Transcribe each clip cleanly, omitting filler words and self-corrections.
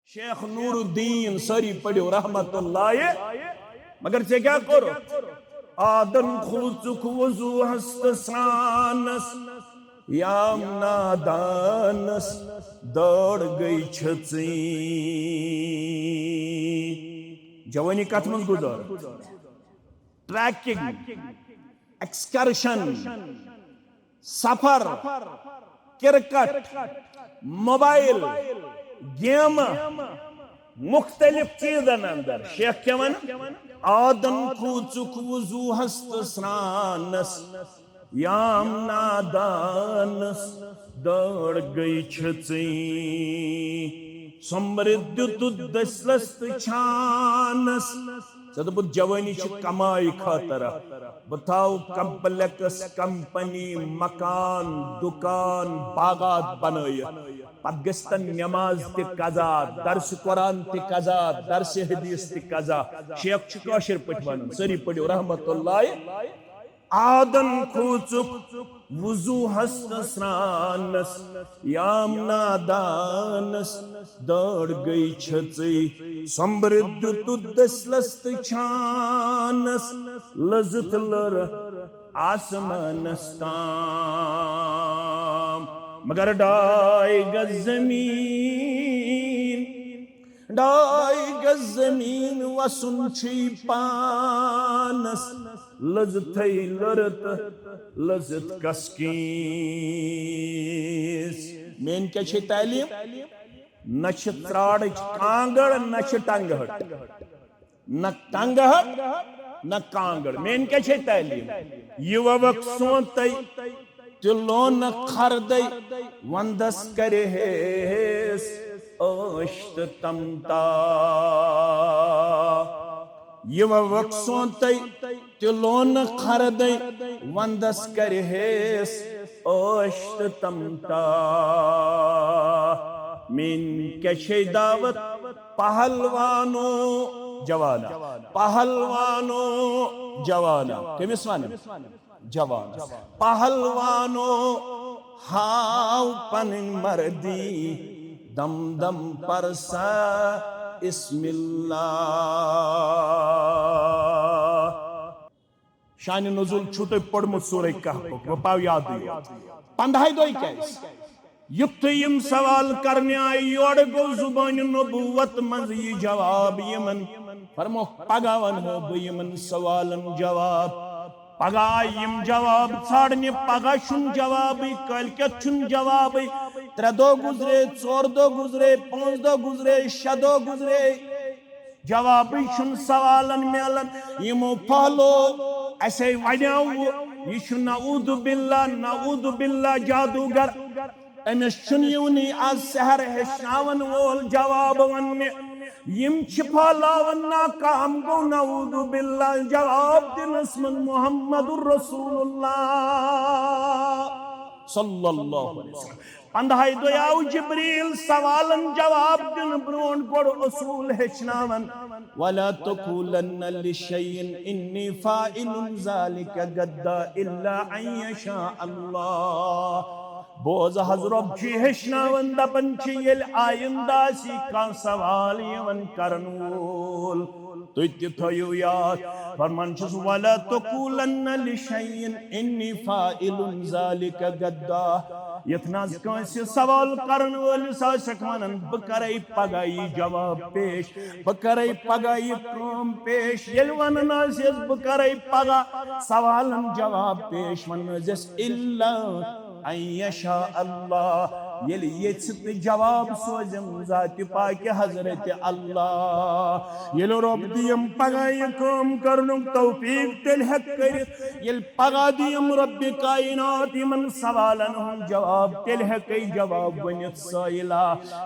शेख नूरुद्दीन सरी पढ़ो रहमतुल्लाह मगर से क्या करो आदन खुचुक वजू हस्त सानस याम नादानस दौड़ गई छची जवानी कथ मन गुजर ट्रैकिंग एक्सकर्शन सफर क्रिकेट मोबाइल गेम मुख्तलिफ चीजन अंदर शेख क्या वन आदन खूचुक वजू हस्त स्नानस याम नादानस दौड़ गई छची समृद्ध दसलस्त छानस सदबुत जवानी कमाई खातर बताओ कम्प्लेक्स कंपनी मकान दुकान बागात बनाय पत गस्तन नमाज ते कजा दर्स कुरान ते कजा दर्स हदीस ते कजा शेख काशिर पठ वन सरी पढ़ो रहमतुल्लाह आदन खूचुक वजू हस्त स्नानस याम नादानस दौड़ गई छची समृद्ध तुदसलस्त छानस लजत लर आसमानस ताम मगर डाई गज जमीन वसुन छी पानस लजत लरत लजत कस्कीस मेन क्या छे तालीम न त्राड़ कांगड़ न टंगहट न टंगहट न कांगड़ मेन क्या छे तालीम युवक सोत तिलो न खरद वंदस करे ओष्ट तमता युवक सोत तिलो न खरद वंदस करे ओष्ट तमता मीन क्या छे दावत पहलवानो जवाना पहलवानो जवाना कमिस वन जवान पहलवानो हाव पन मर्दी दम दम परसा इस्मिल्लाह शान नुज़ुल छुट पढ़मुत सूरह कहफ वो पाव याद दियो 15 दोई कैस युक्त यम सवाल करने आए योड़ गो जुबान नबुवत मंज ये जवाब यमन फरमो पगावन हो यमन सवालन जवाब पगा यम जवाब छाड़ने पगा शुन जवाब कल क्या छुन जवाब 3 दो गुजरे 4 दो गुजरे 5 दो गुजरे 6 दो गुजरे जवाब शुन सवालन मेलन यमो फलो ऐसे वन्याव यह नऊदु बिल्ला जादूगर अमिस छुन आज सहर हेचनावन वोल जवाब वन्ने यम फलावन नाकाम गो नऊदु बिल्ला जवाब दिनस मन मुहम्मदुर रसूलुल्लाह सल्लल्लाहु अलैहि वसल्लम 15 दोयाव जिब्रील सवालन जवाब दिन ब्रोन गोड़ उसूल हेचनावन वला तकुलन्न लिशैइन इन्नी फाइलुन ज़ालिका गद्दा इल्ला अन यशा अल्लाह बोज हजरत जी हेचनावन दपन छी येल आइंदा सी का सवाल यवन करनूल तो थयो याद फरमान छस वला तकुलन्न लिशैइन इन्नी फाइलुन ज़ालिका गद्दा यथनाज कांसे सवाल करन वोल साशकमन बकरई पगाई जवाब पेश बकरई पगाई काम पेश येल वनना से बकरई पगा सवालन जवाब पेश मन जस इल्ला अयशा अल्लाह येल येत जवाब सोजम जाति पाक हजरत अल्लाह येल रब दियम पगाई काम करनु तौफीक तेल हक करित येल पगा दियम रब कायनात मन सवालन हम जवाब तेल हक जवाब वनित साइला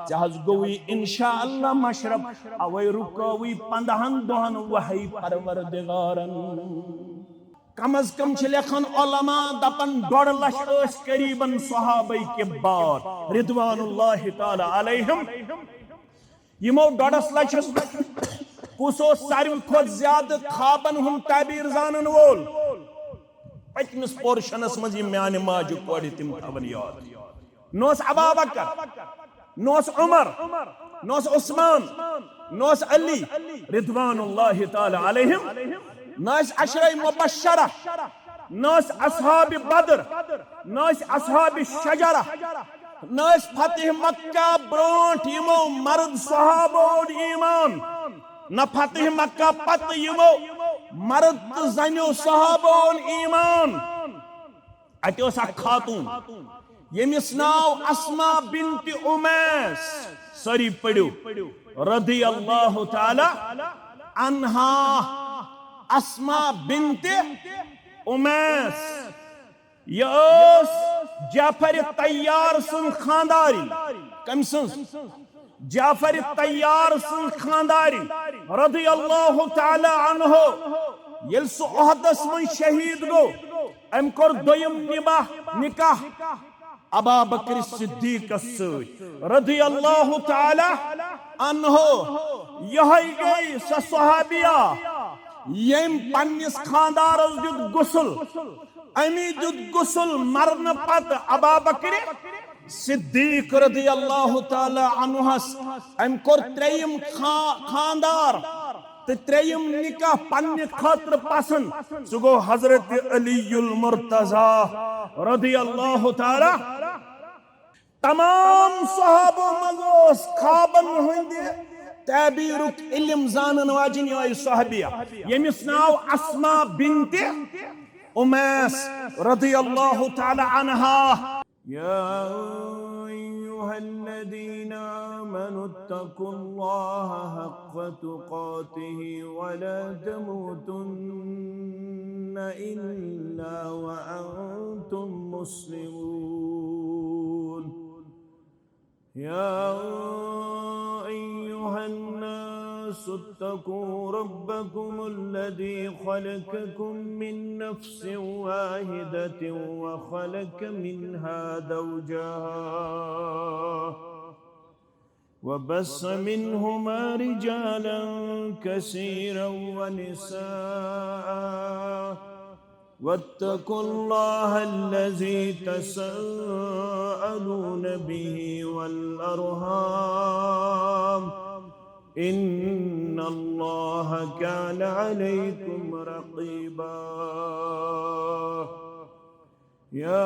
जहाज गोई इंशाअल्लाह मशरब अवै रुकवी 15 दोहन वही परवरदिगारन कम अज कम लेखन उलमा दपन 1.5 लाख करीबन सहाबा के बाद रिदवानुल्लाह ताला अलैहिम यमो 1.5 लाख कुसो सारी खुद ज्यादा खाबन हम ताबीर जानन वोल पचमिस पोर्शनस मज म्यान माजु कोड़ तिम थवन याद नोस अबा बकर नोस उमर, नोस उस्मान, नोस अली रिदवानुल्लाह ताला अलैहिम, नोस अशरा मुबश्शरा, नोस असहाब बद्र, नोस असहाब शजरा, नोस फतेह मक्का ब्रोंठ यमो मर्द सहाबो ईमान, न फतेह मक्का पत यमो मर्द जन्यो सहाबो ईमान। अत खातून यमिस नाव अस्मा बिन्त उमैस, सरी पढ़ो रदी अल्लाह ताला अन्हा, अस्मा बिन्त उमैस। यह जाफर तैयार सुन खानदारी, कम सुन जाफर तैयार सुन खानदारी रदी अल्लाह ताला अन्हो। यल सु ओहदस मन शहीद गो, अम कोर दोयम निकाह अबा बकर सिद्दीक रदी अल्लाह ताला अन्हो। यह गई सह सहाबिया यम पन्निस खानदारस दुत गुसल, अमी दुत गुसल मरन पत अबा बकर सिद्दीक रदी अल्लाह ताला अन्हुस। अम कोर त्रेयम खानदार तो त्रेयम निकाह पन्ने खातर पसंद, सो गो हजरत अलीयुल मुर्तजा रदी अल्लाह ताला। तमाम सहाबों मज़ोस खाबन हुंदे ताबीरुक इल्म जानन वाजिन यो सहाबिया यमिस नाव अस्मा बिन्त उमैस रदी अल्लाह ताला अन्हा। या अय्युहल्लज़ीना आमनु इत्तक़ुल्लाहा हक़्क़ तुक़ातिहि वला तमूतुन्न इल्ला व अंतुम मुस्लिमून। या अय्युहन्नास इत्तक़ू रब्बकुमुल्लज़ी ख़लक़कुम मिन नफ्सिन वाहिदतिन व ख़लक़ मिन्हा ज़ौजहा वबस्स मिन्हुमा रिजालन कसीरन व निसाअ वत्तक़ुल्लाह अल्लज़ी तसअलून बिही वल अरहाम इन्नल्लाह कान अलैकुम रक़ीबा। या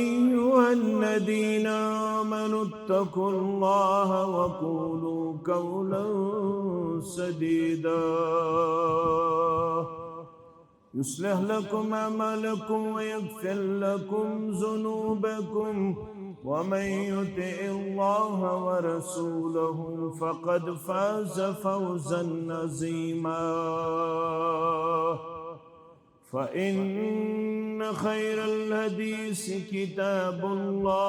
अय्युहल्लज़ीना आमनु इत्तक़ुल्लाह व क़ूलू क़ौलन सदीदा युस्लिह लकुम अअमालकुम व यग़फ़िर लकुम ज़ुनूबकुम वमन युतिइल्लाह व रसूलहु फ़क़द फ़ाज़ फ़ौज़न अज़ीमा। फ़इन्न ख़ैरल हदीस किताबुल्लाह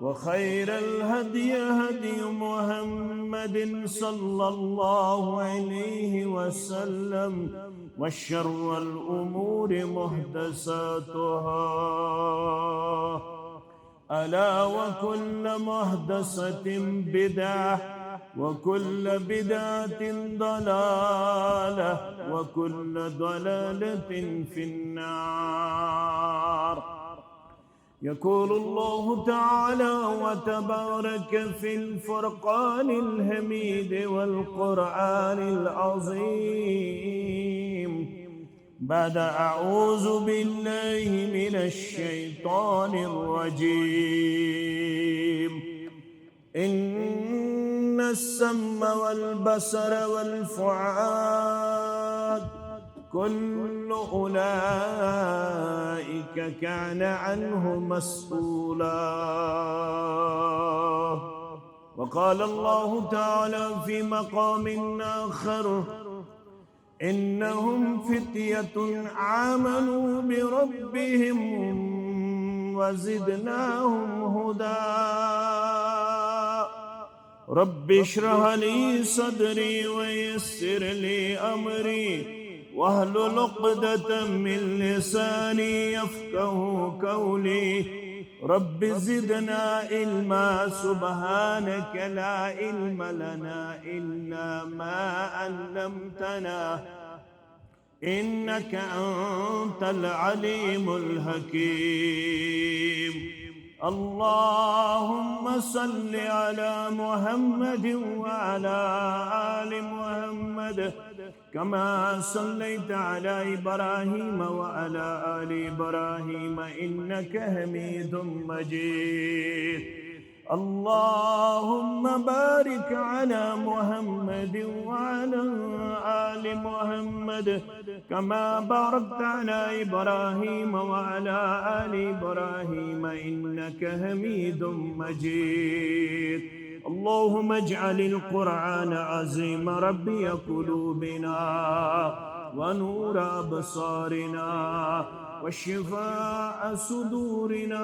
व खैरल हदी हदी मुहम्मदिन सल्लल्लाहु अलैहि वसल्लम व शर्रल उमूरि मुहदसातुहा अला व कुल्ल मुहदसतिन बिदअह व कुल्ल बिदअतिन दलालह व कुल्ल दलालतिन फिन्नार। يقول الله تعالى وتبارك في الفرقان الحميد والقرآن العظيم بعد أعوذ بالله من الشيطان الرجيم إن السمع والبصر والفؤاد كل أولئك كان عنه مسؤولا. وقال الله تعالى في مقام آخر إنهم فتية آمنوا بربهم وزدناهم هدى رب اشرح لي صدري ويسر لي أمري واحلل عقدة من لساني يفقه قولي رب زدنا علما سبحانك لا علم لنا إلا ما علمتنا إنك أنت العليم الحكيم. اللهم صل على محمد وعلى آل محمد كما صليت على إبراهيم وعلى آل إبراهيم إنك حميد مجيد اللهم بارك على محمد وعلى آل محمد كما باركت على إبراهيم وعلى آل إبراهيم إنك حميد مجيد اللهم اجعل القرآن عظيم ربي قلوبنا ونور أبصارنا وشفاء صدورنا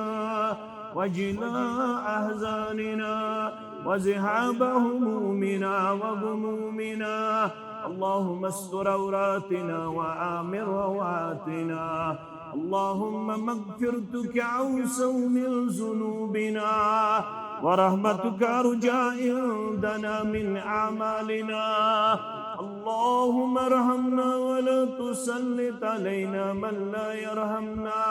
وجلاء أحزاننا وذهاب همومنا وغمومنا اللهم استر عوراتنا وآمن روعاتنا اللهم مغفرتك أوسع من ذنوبنا ورحمتك أرجى عندنا من أعمالنا اللهم ارحمنا ولا تسلط علينا من لا يرحمنا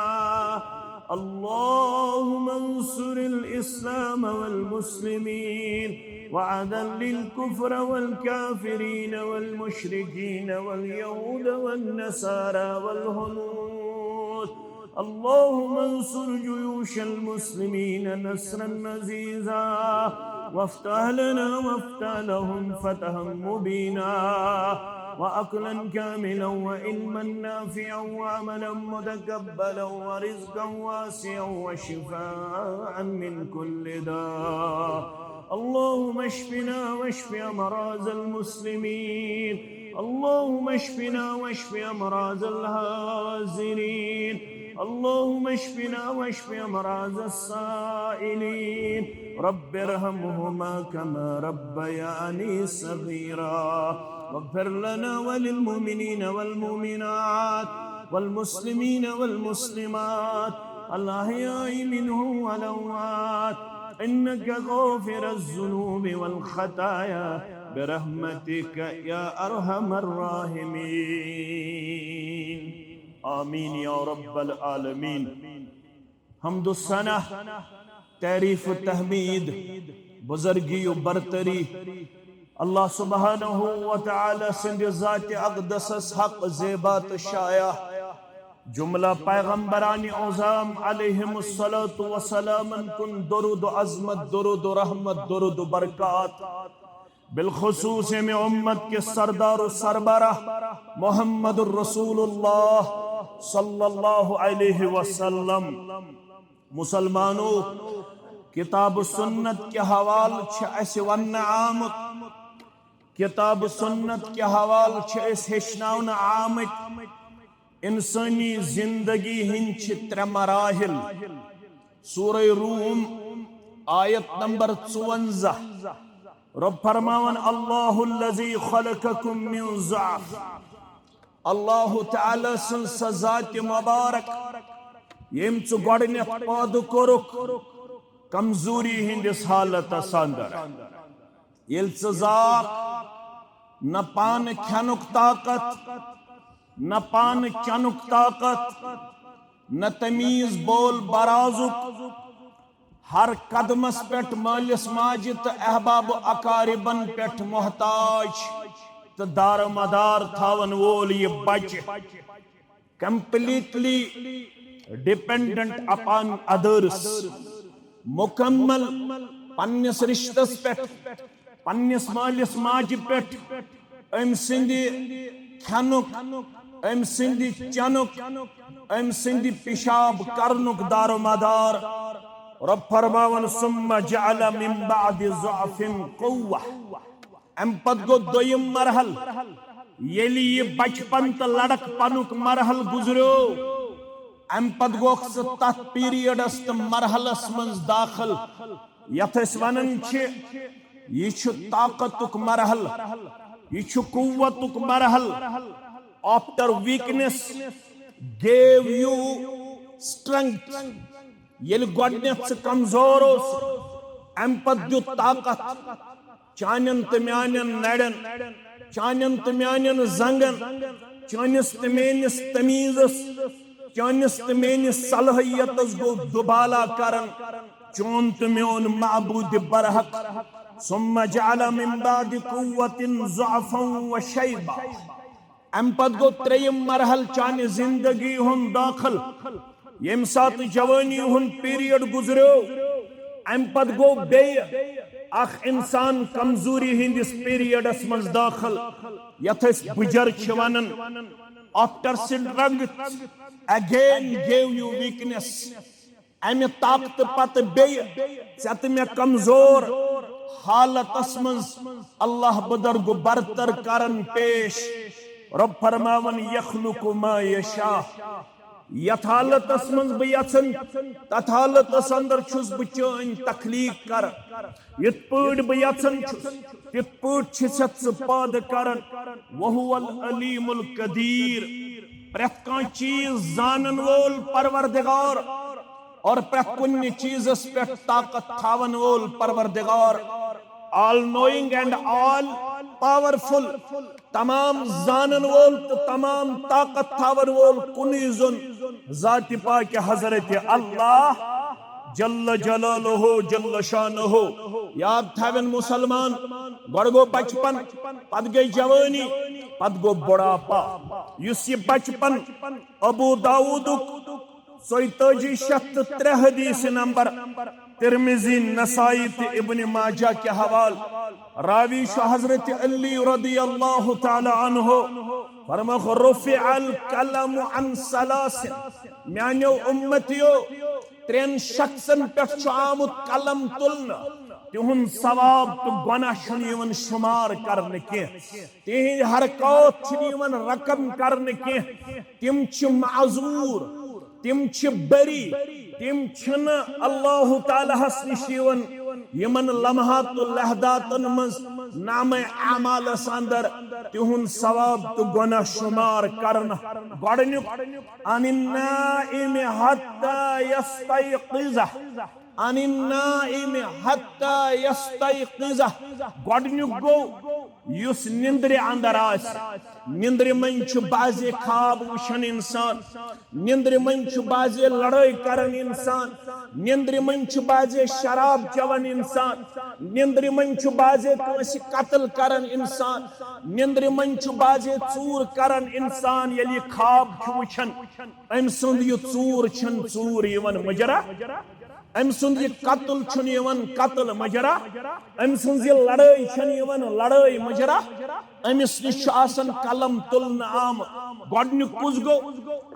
اللهم انصر الإسلام والمسلمين وأذل الكفر والكافرين والمشركين واليهود والنصارى والهنود اللهم انصر جيوش المسلمين نصرا عزيزا وافتح لنا وافتح لهم فتحا مبينا وأكلا كاملا وعلما نافعا وعملا متقبلا ورزقا واسعا وشفاء من كل داء اللهم اشفنا واشف أمراض المسلمين اللهم اشفنا واشف أمراض الحاضرين اللهم اشفنا واشف أمراض السائلين رب ارحمهما كما ربياني صغيرا واغفر لنا وللمؤمنين والمؤمنات والمسلمين والمسلمات الأحياء منهم والأموات إنك غافر الذنوب والخطايا برحمتك يا أرحم الراحمين آمين يا رب العالمين حمد الثنا تعریف و تحمید بزرگی و برتری اللہ سبحانہ و تعالی سند ذات اقدس حق زیبات شایع جملہ پیغمبران اعظام علیہم الصلاة والسلام کن درود و عظمت درود و رحمت درود و برکات بالخصوص میں امت کے سردار و سربراہ محمد الرسول اللہ صلی اللہ علیہ وسلم مسلمانوں کتاب سنت کے حوال اس ون آمت کتاب سنت کے حوال اس ہشناون آمت انسانی زندگی ہنچ تر مراحل سورہ روم آیت نمبر 54 رب فرماون اللہ الذی خلقکم من ضعف اللہ تعالی سن ذات مبارک یم ژٕ گۄڈٕنیتھ پٲدٕ کوٚرُکھ کمزوری ہندس حالتس اندر ییٚلہِ ژٕ زاکھ نہ پانہٕ کھٮ۪نُک طاقت نہ پانہٕ چٮ۪نُک طاقت نہ تمیٖز بول برازُک ہر قدمس پٮ۪ٹھ مٲلِس ماجہِ تہٕ احباب اقاربن پٮ۪ٹھ محتاج تہٕ دارمدار تھاون وول یہِ بچہِ completely dependent upon others مکمل پننس رشتس پٮ۪ٹھ پننس مٲلِس ماجہِ پٮ۪ٹھ أمۍ سٕنٛدِ کھٮ۪نُک أمۍ سٕنٛدِ چٮ۪نُک أمۍ سٕنٛدِ پِشاب کرنُک دارمدار رب فرماون ثم جعل من بعد ضعف قوة أمۍ پتہٕ گوٚو دوٚیِم مرحل ییٚلہِ یہِ بچپن تہٕ لڑک پنُک مرحل گُزریو أمۍ پتہٕ گوٚکھ ژٕ تتھ پیریڈس تہٕ مرحلس منٛز داخل یتھ أسۍ ونان چھِ یہِ چھُ طاقتُک مرحل یہِ چھُ قوتُک مرحل after weakness gave you strength ییٚلہِ گۄڈٕنیتھ ژٕ کمزور اوس أمۍ پتہٕ دیُت طاقت چانٮ۪ن تہٕ میانٮ۪ن نرٮ۪ن چانٮ۪ن تہٕ میانٮ۪ن زنگن چٲنِس تہٕ میٲنِس تمیٖزس چٲنِس تہٕ میٲنِس صلٲحیتس گوٚو دُبالا کران चोन तो मेन माबूद बरहक सुम्मा जअल मिन बाद कुव्वतिन ज़अफ़न व शैबा अम पत गो त्रेयम मरहल चाने जिंदगी हुन दाखिल यम सात जवानी हुन पीरियड गुजरो अम पत गो बे अख इंसान कमजोरी हिंदिस पीरियडस मज दाखिल यथ बुजर वनान आफ्टर सिंड्रंग अगेन गेव यू वीकनेस अमि ताकत पत बेत मे कमजोर हालतस मज अल्लाह बदर गो बरतर करन पेश रब फरमावन यखलुकु मा यशा यथ हालतस मज बह यन तथ हालतस अंदर छुस बह चैन तखलीक कर यथ पट बह यन तिथ पट पाद कर वहुवल अलीमुल कदीर प्रथ कह चीज जानन वोल परवरदिगार और प्रथ कुन चीजस पे ताकत थावन वोल परवरदिगार all knowing and all powerful तमाम जानन वोल तो तमाम ताकत थावन वोल कुनी जुन जाति पाक हजरत अल्लाह जल्ल जलालुहु जल्ल शानुहु याद थावन मुसलमान गड़ गो बचपन पत गई जवानी पत गो बुढ़ापा युस ये बचपन अबू दाऊदुक 43 हदीस नंबर तिरमिजी नसाई इब्न माजा के हवाल रावी हजरत अली रदियल्लाहु ताला अन्हु फरमाख रुफ़िअल कलम अन सलासिन म्यानो उम्मतियो 3 शख्सन पे आमुत कलम तुलन तिहुन सवाब तो गुनाह छन शुमार करने के तिहिंद हरकत छन रकम करने के तिम छ माजूर तिम छ बरी तिम छन अल्लाह ताला हस निश यमन लम्हातुल लहदातन मज नाम अमाल अंदर तिहुन सवाब तो गुनाह शुमार करना गडनु अनिन्नाइम हत्ता यस्तयक़िज़ अनिन्नाइम हत्ता यस्तयक़िज़ गडनु गो युस निंद्रे अंदर आस निंद्रे मन छु बाजे खाब वुशन इंसान निंद्रे मन छु बाजे लड़ाई करन इंसान निंद्रे मन छु बाजे शराब चवन इंसान निंद्रे मन छु बाजे कोसी कत्ल करन इंसान निंद्रे मन छु बाजे चूर करन इंसान यलि खाब छु वुशन अम सुंद यु चूर छन चूर यवन मजरा अम सुंद ये कत्ल छन यवन कत्ल मजरा अम सुंद ये लड़ाई छन यवन लड़ाई मजरा अमिस निश आसन कलम तुलन आम गडनु कुस गो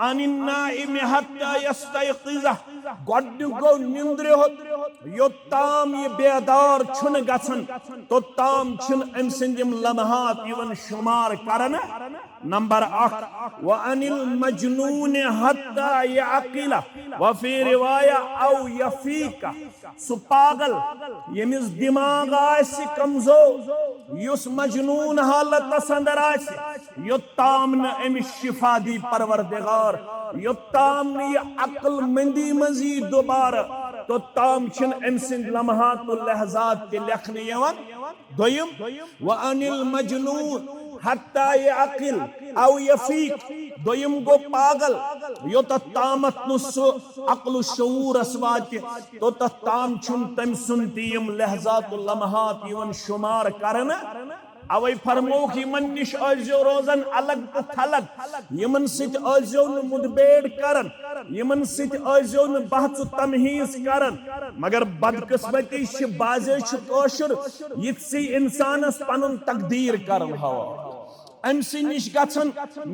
अनिन्नाइम हत्ता यस्तयक़िज़ गडनु गो निंद्रे होत योत्ताम ये बेदार छन गछन तोत्ताम छन अम सिंदिम लम्हात यवन शुमार करन नंबर 8 व अनिल मजनून हत्ता यअक़िल व फी रिवाया औ यफीका सु पागल यमिस दिमाग आस कमजोर युस मजनून हालत अंदर आस योत्ताम न अमिस शिफा दी परवरदिगार योत्ताम न ये अक्ल मंदी मजीद दोबारा तो ताम छिन अम सिंद लम्हातुल लहज़ात ते लेखने यवन दोयम व अनिल मजनून हत्ता यअक़िल औ यफीक दोयम गो पागल यो तामत नुसु अक्ल शऊर अस्वात तो ताम छुन तम सुनतीम लहज़ातुल लम्हात यवन शुमार करना अवै फरमोख यमन निश आजो रोजन अलग तो थलग यमन सित आजो न मुदबेड़ करन यमन सित आजो न बहस तमहीज करन मगर बदकिस्मती छ बाजे छ कोशुर यित्सी इंसानस पनुन तकदीर करन हवा अमि निश गन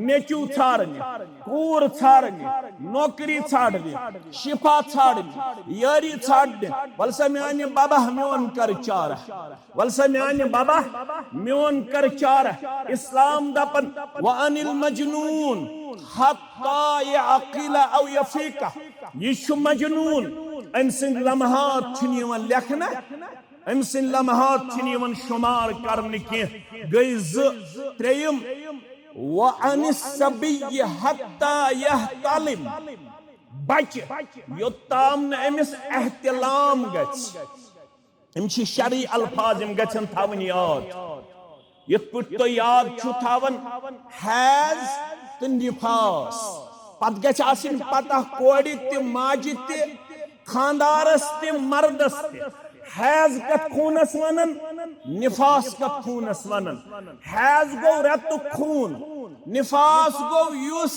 नेचू छाड़ने कूर छाड़ने नौकरी छाड़ने शिफा छाड़ने यारी छाड़ने वलसा म्यान बाबा मोन कर चार वलसा म्यान बाबा मोन कर चार इस्लाम दपन व अनिल मजनून हत्ता यअक़िल औ यफीका यह मजनून अम सिंद लम्हात छन यवन लेखना अम सिंद लम्हात छन यवन शुमार करने के गई त्रेयम व अनिस सबिय्य हत्ता यहतलिम बच योत्ताम न अमिस एहतिलाम गछ अम छ शरई अल्फाज अम गछन थावन याद यत पुट तो याद छु थावन हैज तो निफास पत गछ आसिन पता कोड़ी ते माजि ते खानदारस ते मर्दस ते हैज कत खूनस वनन निफास कत खूनस वनन हैज गो रेत खून निफास गो युस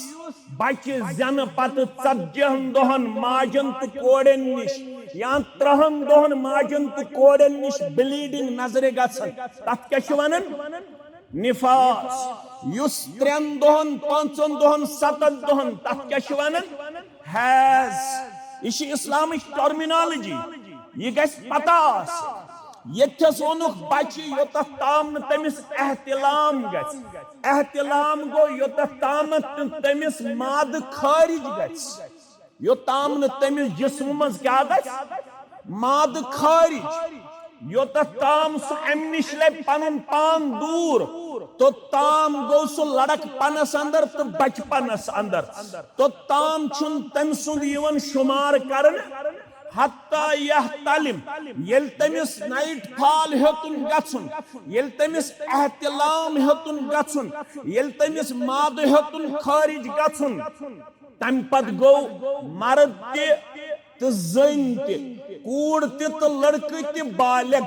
बच्चे जन पत 40 दोहन माजन तो कोड़न निश या 3 दोहन माजन तो कोड़न निश ब्लीडिंग नजरे गसन तत क्या छ वनन निफास युस 3 दोहन 5 दोहन 7 दोहन तत क्या छ वनन हैज इस इस्लामिक टर्मिनोलॉजी ये गस पता यथस वोनुक बच्चे योत ताम तमिस एहतिलाम गस एहतिलाम गो योत ताम तमिस माद खारिज गस योताम तमिस जिस्म मज क्या गस माद खारिज योत ताम सु अमनिश ले पनुन पान दूर तो ताम गो सु लड़क पनस अंदर तो बचपनस अंदर तो ताम छुन तम सुंद यवन शुमार करन हत्ता यह तालिम यल तमिस नाइट फॉल हेतुन गछुन यल तमिस एहतिलाम हेतुन गछुन यल तमिस माद हेतुन खारिज गछुन तम पत गो मर्द ते तो जन ते कूड़ ते तो लड़के ते बालिग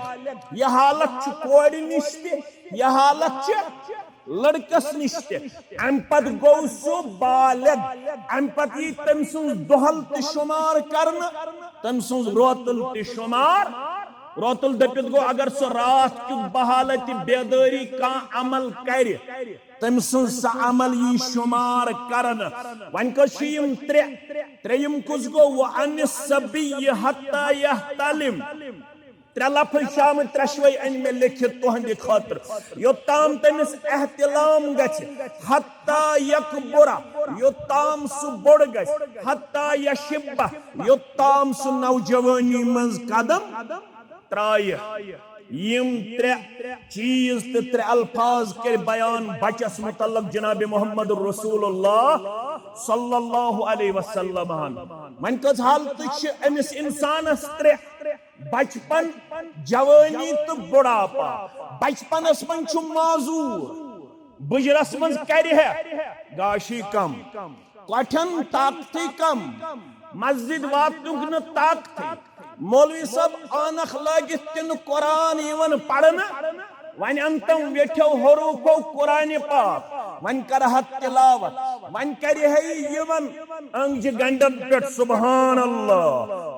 यह हालत छ कोड़ निश ते यह हालत छ लड़कस निश ते अम पत गो सो बालिग अम पत यी तम सुन दोहल ते शुमार करन तम सुन रोतल ते शुमार रोतल दपित गो अगर सो रात की बहालत बेदारी का अमल कर तम सुन सा अमल यी शुमार करन वन कशीम त्रेयम कुछ गो व अन्य सभी हत्ता यह तालिम 3 लफ्ज शाम त्रशवे अन में लिखित तुहंद खातर योताम तमिस एहतिलाम गछ हत्ता यकबुरा योताम सु बोड़ गछ हत्ता यशिब्बा योताम सु नौजवानी मंज कदम त्राय यम 3 चीज ते 3 अल्फाज के बयान बचस मुतल्लक जनाब मोहम्मद रसूलुल्लाह सल्लल्लाहु अलैहि वसल्लम मन कस हालत छ अमिस इंसानस 3 बचपन जवानी तो बुढ़ापा बचपनस मन छु माजूर बुजरस मन कर है गाशी कम कठन ताकत कम मस्जिद वातुक न ताकत मौलवी सब आनख लगित तिन कुरान इवन पढ़न वन अंतम वेठो हरूफो कुरान पाक वन करहत तिलावत वन करे है यवन अंज गंडन पेट सुभान अल्लाह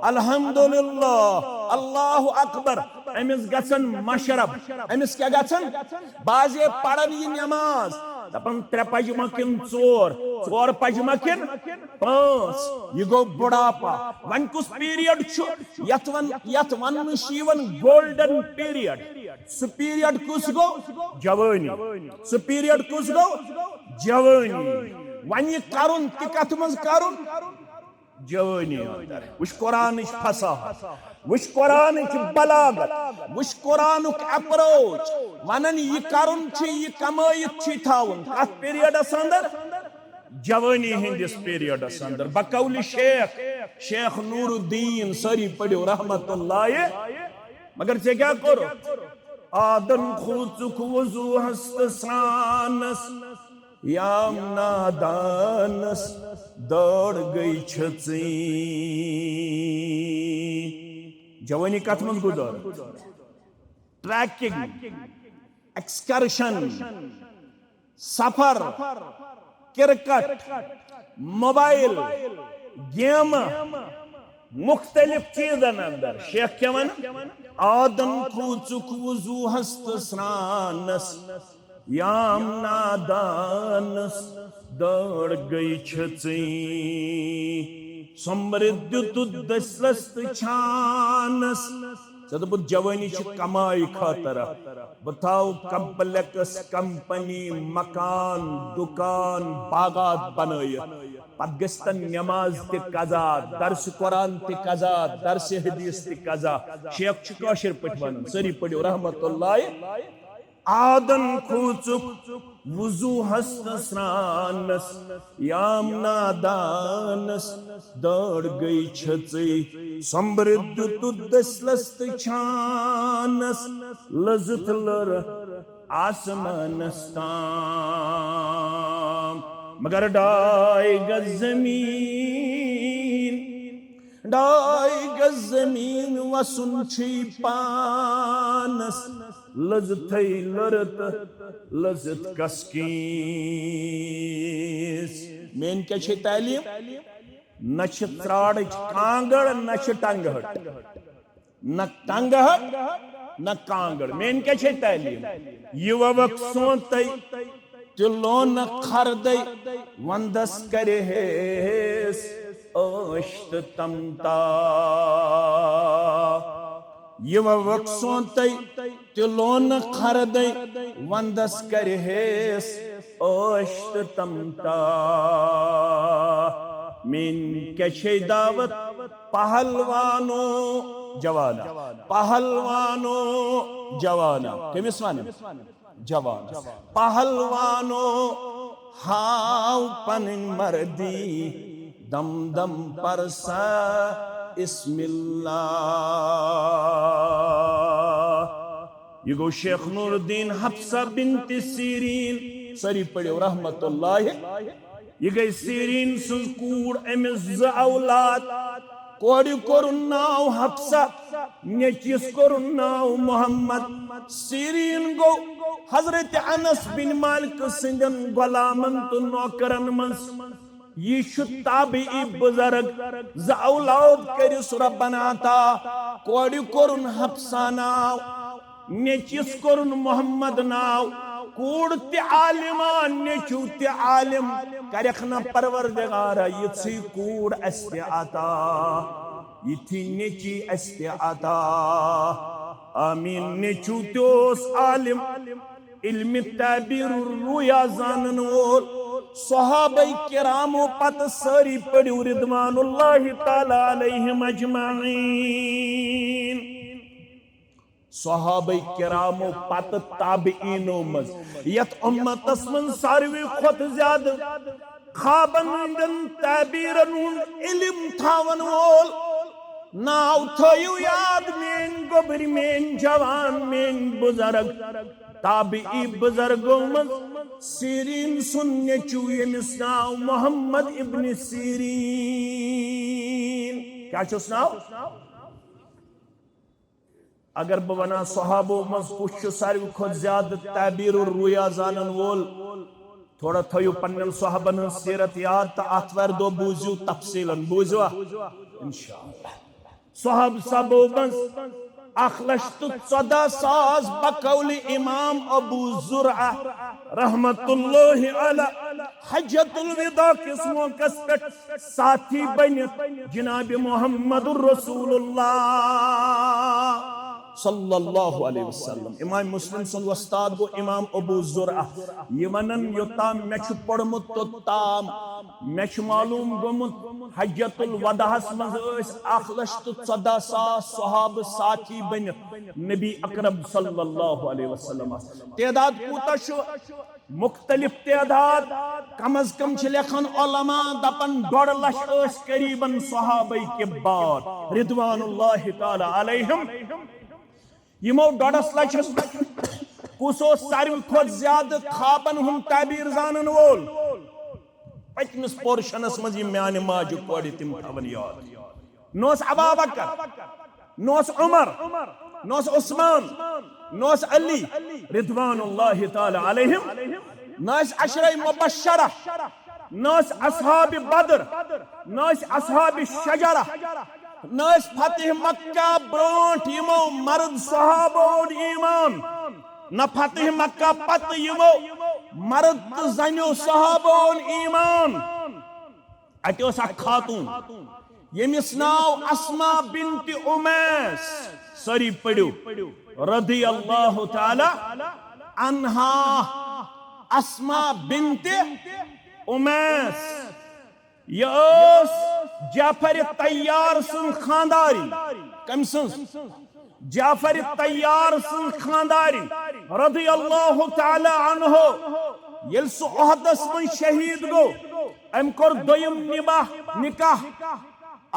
अल्हम्दुलिल्लाह अल्लाहु अकबर अमिस गसन मशरब अमिस क्या गसन बाजे पढ़न ये नमाज दपन 3 पजमा किन 4 पजमा किन 5 ये गो बुढ़ापा वन कुछ पीरियड छु यत वन शीवन गोल्डन पीरियड सु पीरियड कुछ गो जवानी सु पीरियड कुछ गो जवानी वन ये करुन ति कथ मज करुन जवानी वुश कुरान फसाहत वुश कुरान बलागत वुश कुरान अप्रोच वनन ये करुन ये कमायत थावन कथ पीरियडस अंदर जवानी हिंदिस पीरियडस अंदर बकौल शेख नूरुद्दीन सरी पढ़ो रहमतुल्लाह मगर से क्या करो आदन खुचुक वजू हस्त सानस याम नादानस दौड़ गई छची जवानी कथ मन गुजर ट्रैकिंग एक्सकर्शन सफर क्रिकेट मोबाइल गेम मुख्तलिफ चीजन अंदर शेख क्या वन आदन खुचुक वजू हस्त स्नानस याम नादानस दौड़ गई छची समृद्धि तुदस्लस्त छानस सदबुत जवानी छ कमाई खातर बताओ कम्प्लेक्स कंपनी मकान दुकान बागात बनाय पत गस्तन नमाज ते कजा दर्स कुरान ते कजा दर्स हदीस ते कजा शेख छ काशिर पठ वन सरी पढ़ो रहमतुल्लाह आदन खुचुक वुजू हस्त स्नानस याम नादानस दौड़ गई छची समृद्ध तुदस्लस्त छानस लजत लर आसमानस ताम मगर डाय गज जमीन डाई गज जमीन वसुन छी पानस लज थई लरत लजत कसकीस मेन क्या छे तालीम न त्राड़ कांगड़ न टंगहट न टंगहट न कांगड़ मेन क्या छे तालीम युवक सोतई तिलो न खरद वंदस करे ओष्ट तमता युवक सोतई तिलो न खरद वंदस करे ओष्ट तमता मीन क्या छे दावत पहलवानो जवाना पहलवानो जवाना कमिस वन जवान पहलवानो हाव पनिन मर्दी दम दम परसा इस्मिल्लाह ये गो शेख नूरुद्दीन हफ्सा बिन्त सीरीन सरी पढ़ो रहमतुल्लाह ये गई सीरीन सुन कूड़ अमिस ज औलाद कोड़ी कोरुन नाव हफ्सा नेचिस कोरुन नाव मोहम्मद सीरीन गो हजरत अनस बिन मालिक सिंदन गुलामन तो नौकरन मंस ये ताबई बुजुर्ग ज औलाद करिस रब्बना अता कोड़ी कोरुन हफ्सा नाव नेचिस कोरुन मोहम्मद नाव कूड़ ते आलिमा नेचू ते आलिम करखना परवरदिगार यथी कूड़ अस्ते अता यथी नेची अस्ते अता आमीन नेचू तोस आलिम इल्म ताबीर रुया जानन वोल सहाबाए किरामो पत सारी पढ़ो रिदवानुल्लाहि ताला अलैहिम अजमाइन सहाबाए किरामो पत ताबईनो मज यत उम्मतस मन सारवी खुद ज्यादा खाबन हंदन ताबीरन इल्म थावन वोल नाव थयु याद मेन गोबरी मेन जवान मेन बुजुर्ग ताबई बुजुर्गों मज सीरीन सुन्ने चू यमिस नाव मोहम्मद इब्न सीरीन क्या छुस नाव अगर बह वना सहाबो मज कुछ सारवी खुद ज्यादा ताबीर रुया जानन वोल थोड़ा थयु पन्नन सहाबन सीरत याद तो आतवार दो बूझू तफसीलन बूझवा इंशाअल्लाह सहाब सबो मज 1,14,000 बकौली इमाम अबू जुरआ रहमतुल्लाहि अलैह हज्जतुल विदा किस मौके पे साथी बनित जनाब मुहम्मदुर रसूलुल्लाह सल्लल्लाहु अलैहि वसल्लम इमाम मुस्लिम सुन उस्ताद गो इमाम अबू जुरआ यमनन योताम मे छु पढ़मुत तोताम मे छु मालूम गोमुत हज्जतुल वदाहस मज 1,14,000 सहाब साथी बन नबी अकरम सल्लल्लाहु अलैहि वसल्लम तादाद कूता छु मुख्तलिफ तादाद कम अज कम छ लेखन उलमा दपन 1.5 लाख करीबन सहाबाए के बाद रिदवानुल्लाहि ताला अलैहिम यमो 1.5 लाख कुसो सारवी खुद ज्यादा खाबन हुन ताबीर जानन वोल पचमिस पोर्शनस मज म्यान माजु कोड़ी तिम थवन याद नोस अबू बकर नोस उमर नोस उस्मान नोस अली रिदवानुल्लाहि ताला अलैहिम नोस अशरा मुबश्शरा नोस असहाब बद्र नोस असहाब शजरा नस फतेह मक्का ब्रोंठ यमो मर्द सहाबो ईमान न फतेह मक्का पत यमो मर्द जनो सहाबो ईमान अतोस खातून यमिस नाव अस्मा बिन्त उमैस सरी पढ़ो रदियल्लाहु ताला अन्हा अस्मा बिन्त उमैस यस जाफर तैयार सुन खानदारी कम सुन जाफर तैयार सुन खानदारी रदियल्लाहु ताला अन्हु यल सु ओहदस में शहीद गो अम कर दोयम निकाह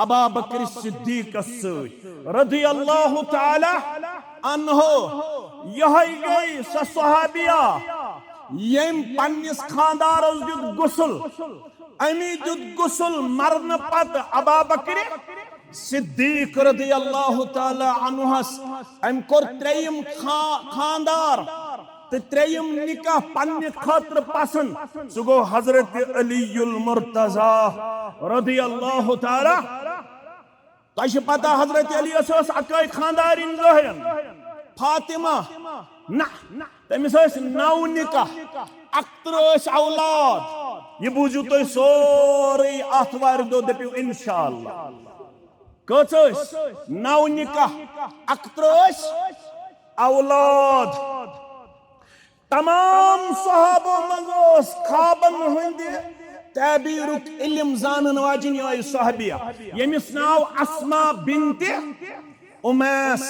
अबू बकर सिद्दीक रदियल्लाहु ताला अन्हु यही गई सहाबिया यम पन्निस खानदारस दुत गुसल अमी दुत गुसल मरन पत अबू बकर सिद्दीक रदियल्लाहु ताला अन्हुस अम कोर त्रेयम खानदार तो त्रेयम निकाह पन्ने खातिर पसंद सो गो हजरत अलीयुल मुर्तजा रदियल्लाहु ताला। तश पता हजरत अली अकै खानदारिन जहन फातिमा ना तमिस 9 निकाह 31 औलाद। यह बूझू तुम सोरे आथवार दो दपू इंशाअल्लाह कच 9 निकाह 31 औलाद। तमाम सहाबो मज खाबन हंद ताबीरुक इल्म जानन वाजिन ये सहाबिया यमिस नाव अस्मा बिनते उमैस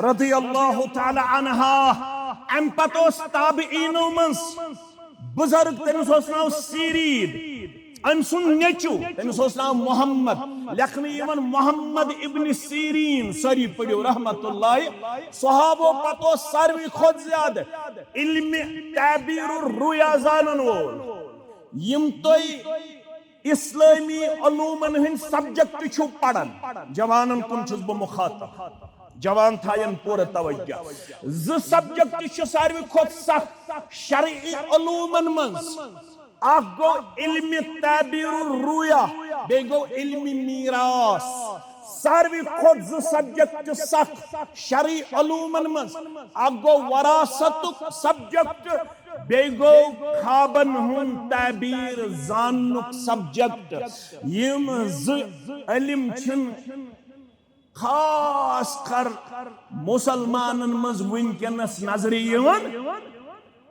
रदियल्लाहु ताला अन्हा। अम पतोस ताबईनो मंस बुजुर्ग तमिस नाव सीरीन अम सुन नेचू तमिस नाव मोहम्मद लेखन मोहम्मद इब्न सीरीन सरी पढ़ो रहमतुल्लाह। सहाबो पतो सारवी खुद ज्यादा इल्म ताबीरुर रुया जानन वोल यम तोय इस्लामी उलूमन हन सब्जेक्ट छु पढ़न जवानन कुन छुस बो मुखातब जवान थायन पूरा तवज्जो। ज सब्जेक्ट छु सारवी खुद सख्त शरई उलूमन मंस अख गो इल्म ताबीरुर रुया बे गो इल्म मीरास। सारवी खुद ज सब्जेक्ट सख्त शरई उलूमन मंस अख गो वरासतुक सब्जेक्ट बे गो खाबन हुन ताबीर जाननुक सब्जेक्ट। यम ज इल्म छिन खास कर मुसलमानन मज वुनकनस नजर यवन।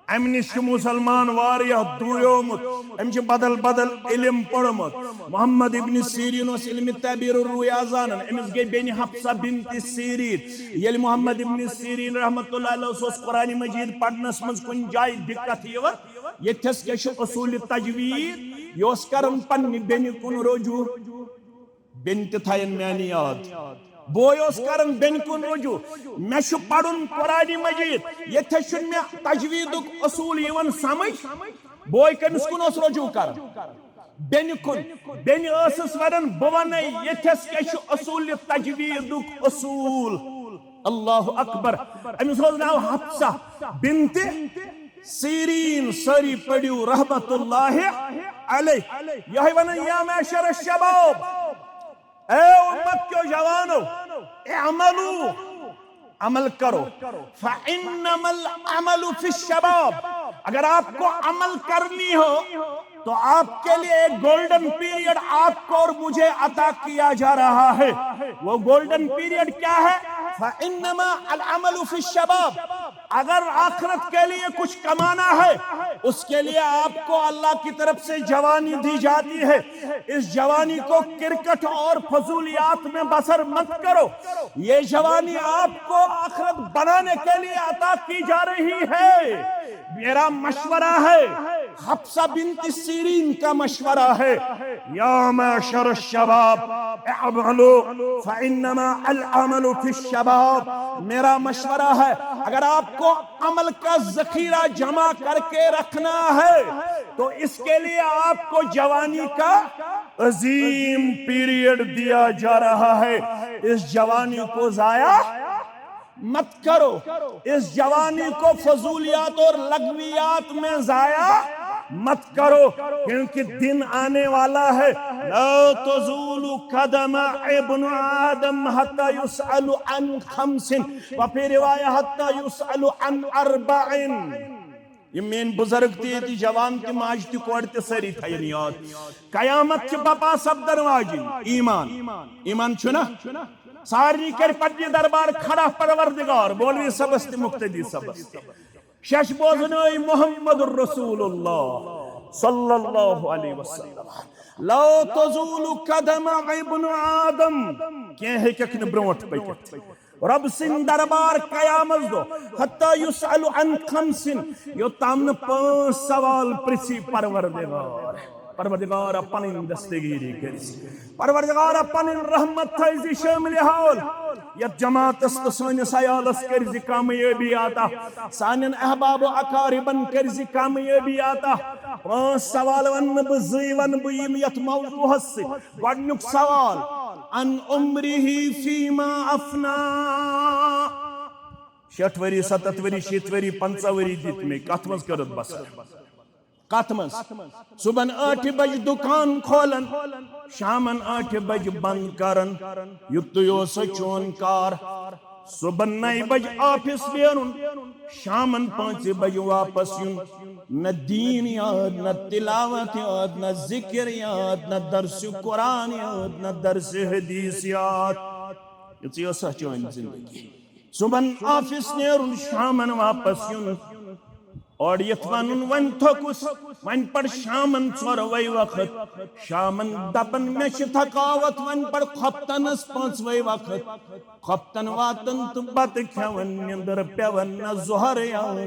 अम निश मुसलमान वारिया दूयोमुत अम बदल बदल इल्म पढ़मुत। मोहम्मद इब्न सीरीन इल्म ताबीरुर रुया जानन अमिस गई बेनि Hafsa bint serine. L Mohammad इब्न सीरीन रहमतुल्लाह अलैहि कुरान मजीद पढ़नस मज कुन जाय दिक्कत यवन यथस के उसूल तजवीद योस करन पन्नि बेनि कुन रुजू बिनत थायन म्यानी याद बोयोस करन बेन कुन रुजू मे पढ़ुन कुरान मजीद यथस मे तजवीदुक उसूल यवन समझ बोय कमिस कुन रुजू कर बेन कुन बेन वन बह वन यथस के उसूल तजवीदुक उसूल। अल्लाहु अकबर। अमिस नाव हफ्सा बिनत सीरीन सरी पढ़ू रहमतुल्लाह अलैह। यह वन या माशर शबाब ए उम्मत के जवानो अमलू अमल करो फइन्नमल अमलु फिश्शबाब। अगर आपको अमल करनी हो तो आपके लिए एक गोल्डन पीरियड आपको और मुझे अता किया जा रहा है। वो गोल्डन पीरियड क्या है? फइन्नमा अल अमलु फिश्शबाब। अगर आखिरत के लिए कुछ कमाना है उसके लिए आपको अल्लाह की तरफ से जवानी दी जाती है। इस जवानी को क्रिकेट और फजूलियात में बसर मत करो। ये जवानी आपको आखिरत बनाने के लिए अता की जा रही है। मेरा मशवरा है, हफ्सा बिन्त सीरीन का मशवरा है, या माशर शबाब अमलू फइन्नमा अल अमलु फिश्शबाब। मेरा मशवरा है, अगर आपको अमल का जखीरा जमा करके रखना है तो इसके लिए आपको जवानी का अजीम पीरियड दिया जा रहा है। इस जवानी को जाया मत करो। इस जवानी को फजूलियात और लगवियात में जाया मत करो, क्योंकि दिन आने वाला है ला तज़ूलु कदम इब्न आदम हत्ता युसअलु अन खम्सिन व फी रिवाया हत्ता युसअलु अन अर्बइन। ये मेन बुजुर्ग ती जवान ती माज ती कोड़ ते सारी थयन याद। कयामत च बपा सब दरवाजी ईमान ईमान छुना सारी कर पन्ने दरबार खड़ा परवरदिगार बोलवी सबस्त मुक्तदी सबस्त शश बोजनोय मुहम्मदुर रसूलुल्लाह सल्लल्लाहु अलैहि वसल्लम। ला तज़ूलु कदम इब्न आदम के है कखन ब्रोट पकत रब सिन दरबार कयामत दो हत्ता युसअलु अन खम्सिन यो तामन 5 सवाल प्रिसी परवरदिगार। परवरदिगार अपनी दस्तगीरी करी, परवरदिगार अपनी रहमत थी शामिल हाल यत जमात सानिस अयालस कर कामयाबी आता, सान अहबाब अकारिबन कर कामयाबी आता। 5 सवाल वन बह वन बह यत मौजूहस। गोडनुक सवाल अन उम्रिही फीमा अफना 60 वरी 70 वरी 70 वरी 50 वरी दित मे कथ मज करत बसर कथ मज सुबह 8 बज दुकान खोलन शामन 8 बज बंद करन युक्त यो चोन कार सुबह 9 बज ऑफिस नेरुन शामन 5 बज वापस युन न दीन याद न तिलावत याद न जिक्र याद न दर्स कुरान याद न दर्स हदीस याद ये सचोन जिंदगी सुबह ऑफिस नेरुन शामन वापस युन और यथ वनुन वन थकुस वन पर शामन 4 वक्त शामन दपन मे थकावत वन पर खपतनस 5 वक्त खपतन वातन तो बत खेवन निंदर पेवन न जोहर याद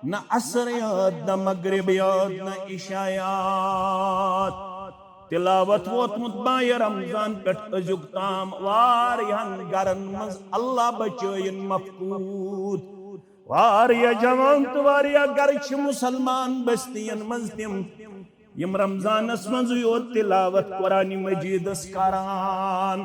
न असर याद न मगरिब याद न इशा याद तिलावत वोतमुत बाय रमजान पेट अजुक ताम वारियान गरन मज अल्लाह बचयन मफकूद वारिया जवान तो वारिया गर मुसलमान बस्तियन मज तिम यम रमजानस मज यो तिलावत कुरान मजीद करान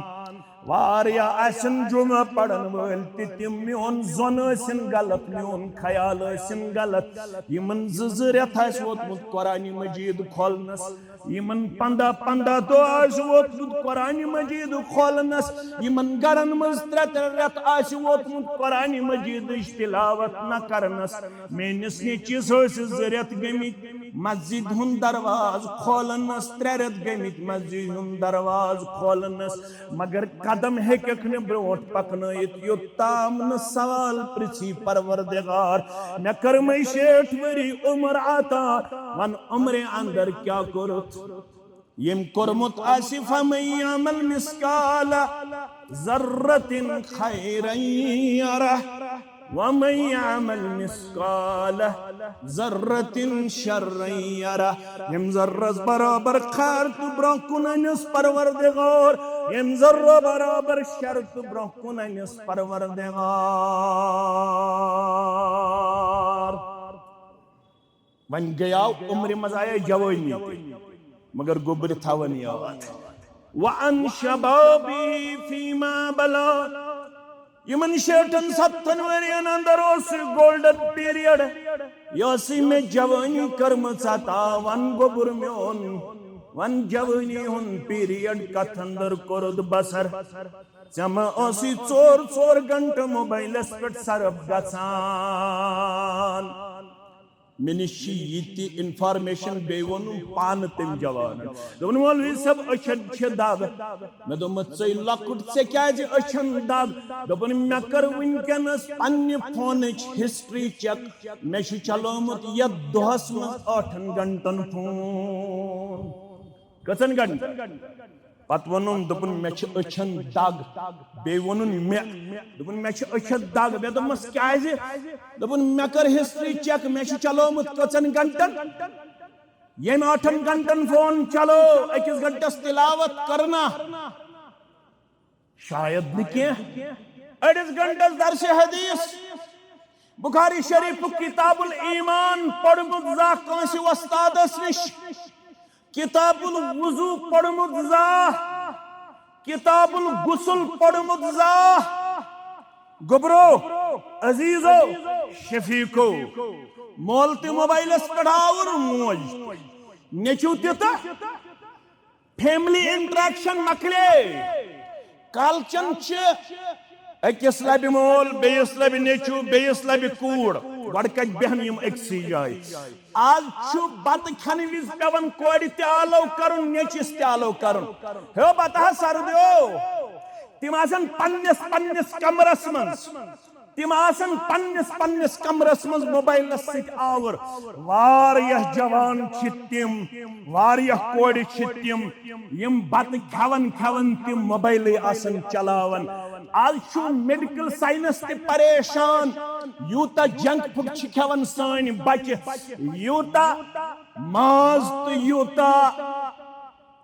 वारिया आसन जुमा पढ़न वल तिम मोन जोन सन गलत मोन ख्याल सन गलत यमन जजरत आस वोतमुत कुरान मजीद खोलनस यमन 15 तो आस वोतमुत कुरान मजीद खोलनस यमन गरन मज 3 रत आस वोतमुत कुरान मजीद तिलावत न करनस मेनिस निचिस जरियत गमित मस्जिद हुन दरवाज खोलनस 3 रत गमित मस्जिद हुन दरवाज खोलनस मगर कदम हेकक न ब्रोट पकनयत योत्ताम न सवाल प्रछि परवरदिगार न करमै 60 वरी उम्र आता वन उम्र अंदर क्या करुत यम कोरमुत आसिफ मयमल मिस्काल जर्रतिन खैरन यरा वमन यअमल मिस्काल जर्रतिन शर्रन यरा यम जर्रस बराबर खैर तु ब्रोकुनस परवरदिगार यम जर्रा बराबर शर तु ब्रोकुनस परवरदिगार वन गया उम्र मजाया जवानी मगर गोबर थावन याद व अन शबाबी फीमा बला यमन 60-70 वरियन अंदर गोल्डन पीरियड योसी में जवानी कर्म चाता वन गोबर में वन जवानी हुन पीरियड कथ अंदर कोरद बसर जमा ओसी 4 घंटा मोबाइल पे सरफ गसान मिनिशी यति इंफॉर्मेशन बेवन पान तम जवान दोन मौलवी सब अछन छ दाग मे दम चै लकुट से क्या जे अछन दाग दोपन मे कर विनकनस पन्ने फोन हिस्ट्री चेक मे छ चलोमत य दोहस में 8 घंटन फोन कसन घंट पत वनुन दोपन मे छ अछन दाग बे वनुन मे दोपन मे छ अछन दाग बे दमस क्या जे दोपन मे कर हिस्ट्री चेक मे छ चलोमत कसन घंटन ये 8 घंटन फोन चलो 21 घंटस तिलावत करना शायद न के 8 घंटस दर्स हदीस बुखारी शरीफ किताबुल ईमान पढ़मुत जा कांसी उस्तादस निश किताबुल वुजू पढ़मुत जा किताबुल गुस्ल पढ़मुत जा गोबरो अजीजो शफीको मोलते मोबाइलस पढ़ावर मोज नेचू तित फैमिली इंटरेक्शन मकले कालचन छ अकिस लबि मोल बेयस लबि नेचू बेयस लबि कूड़ गड़कज बहन यम एकसी जाय आज छु बत खन विज पेवन कोड़ ते आलो करन नेचिस ते आलो करन हो बता सरदो तिम आसन पन्निस कमरस मंस तिम आसन पन्निस कमरस मंस मोबाइल सिट आवर वारियह जवान छितिम वारियह कोड़ छितिम यम बत खवन तिम मोबाइल आसन चलावन आज छु मेडिकल साइंस ते परेशान यूता जंक फूड खवन सान बच्चे यूता माज तो यूता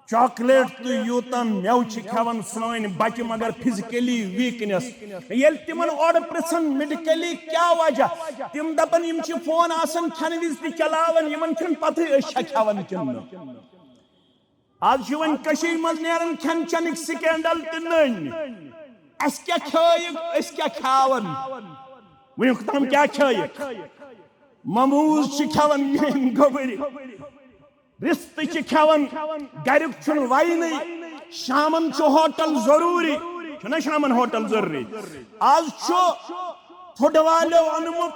चॉकलेट तो यूता मेव खवन सान बच्चे मगर फिजिकली वीकनेस ये तिमन और प्रसन मेडिकली क्या वजह तिम दपन यम फोन आसन खन विज चलावन यमन छन पथे खवन किन आज वन कशीर मज नेरन खन चन स्कैंडल तन अस क्या खायक अस क्या खावन वुक तम क्या खायक ममूज खावन गोबर रिस्त खावन गरुक वाइन शामन होटल जरूरी शामन होटल जरूरी आज फुटवालो अनमुत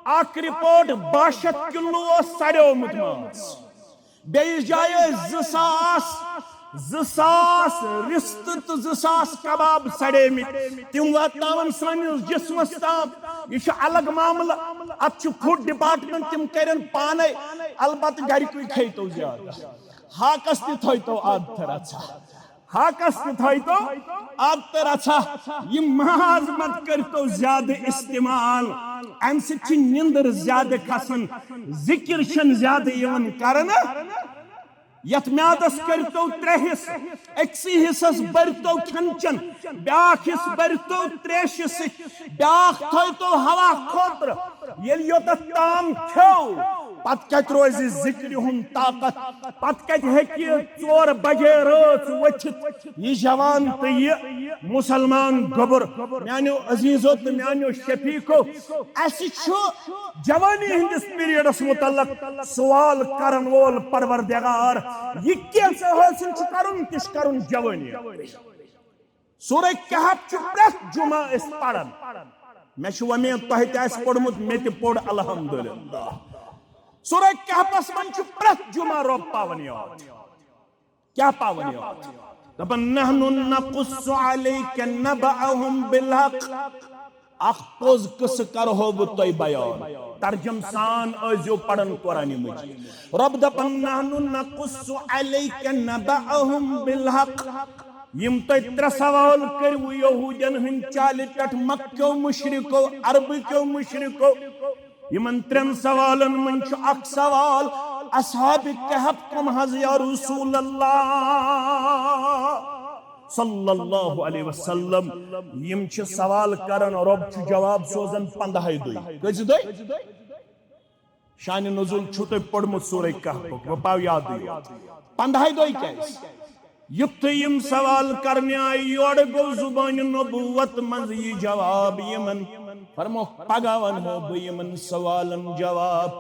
अख रिपोर्ट 62 किलो सड़ोमुत मास बेस जाए 2000 रिस्त तो 2000 कबाब सड़ेमित तिम वातावन सानिस जिस्मस ताम यह अलग मामला अत फूड डिपार्टमेंट तिम करन पाने अलबत गरिक खैतो ज्यादा हाकस तो आदतर अच्छा हाकस तो आदतर अच्छा ये माज मत कर तो ज्यादा इस्तेमाल अम सि निंदर ज्यादा खसन जिक्र ज्यादा यवन करन यथ म्यादस करतो 3 हिस्स एक्सी हिस्सस बरतो खनचन ब्याख हिस्स बरतो 3 हिस्स ब्याख थोतो हवा खोत्र येल योत ताम खो पत कत रोज जिक्र हुन ताकत पत कत हेकि 4 बजे रात वचित ये जवान तो ये मुसलमान गोबर म्यानो अजीजो तो म्यानो शफीको ऐसी छो जवानी हिंदिस पीरियडस मुतल्लक सवाल करन वोल परवरदिगार ये कैसे हासिल करुन किस करुन जवानी सूरह कहफ प्रत जुमा इस पढ़न मे उम्मीद तुह तह पढ़मुत मे पोड़ अल्हम्दुलिल्लाह सूरह कहफस मन प्रत जुमा रब पावन याद क्या पावन याद दपन नहनु नकुस्सु अलैका नबअहुम बिलहक अख पोज कस करहो बह बयान तर्जम सान आजो पढ़न कुरान मजीद रब दपन नहनु नकुस्सु अलैका नबअहुम बिलहक यम तो 3 सवाल करवु यहूदन हन चाल पे मक्को मुशरिको अरब को मुशरिको यमन 3 सवालन मन अख सवाल असहाब कहफ कम हज या रसूल अल्लाह सल्लल्लाहु अलैहि वसल्लम यम सवाल करन रब जवाब सोजन 15 दुई कज दुई शान नुजुल छुत पढ़मुत सूरह कहफ वो पाव याद 15 दुई कैस युक्त यम सवाल करने आई योड़ गो जुबान नबुवत मज ये जवाब यमन फरमो पगावन हो यमन सवालन जवाब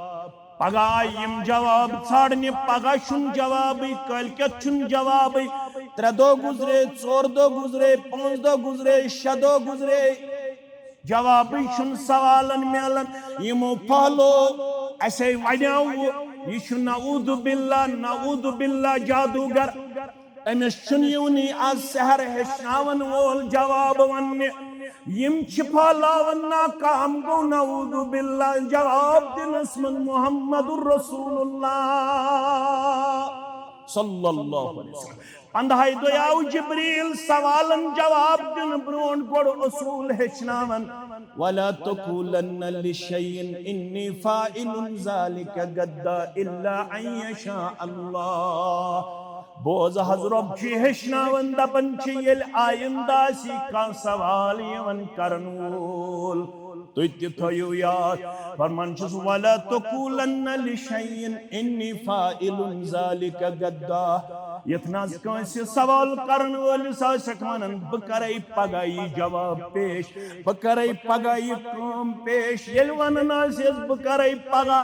पगा यम जवाब छाड़ने पगा छुन जवाब कल के छुन जवाब 3 दो गुजरे 4 दो गुजरे 5 दो गुजरे 6 दो गुजरे जवाब छुन सवालन मेलन यमो फलो ऐसे वनाव यह नऊदु बिल्ला जादूगर अमिस चुनी आज सहर हेशावन वोल जवाब वन यम फलावन नाकाम गो नऊदु बिल्ला जवाब दिनस मन मुहम्मदुर रसूलुल्लाह सल्लल्लाहु अलैहि वसल्लम 15 दुआओ जिब्रील सवालन जवाब दिन ब्रोन गोड़ उसूल हेचनावन वला तकुलन्न लिशैइन इन्नी फाइलुन ज़ालिका गद्दा इल्ला अन यशा अल्लाह बोज हजरब हेचनावन दपन येल आइंदा सी का सवाल यवन करन वोल तुति थयो याद फरमान छुस वला तकुलन्न लिशैइन इन्नी फाइलुन ज़ालिका गद्दा यथनाज कांसे सवाल करन वोल साशकवानन बकरई पगाई जवाब पेश बकरई पगाई काम पेश येल वनना से बकरई पगा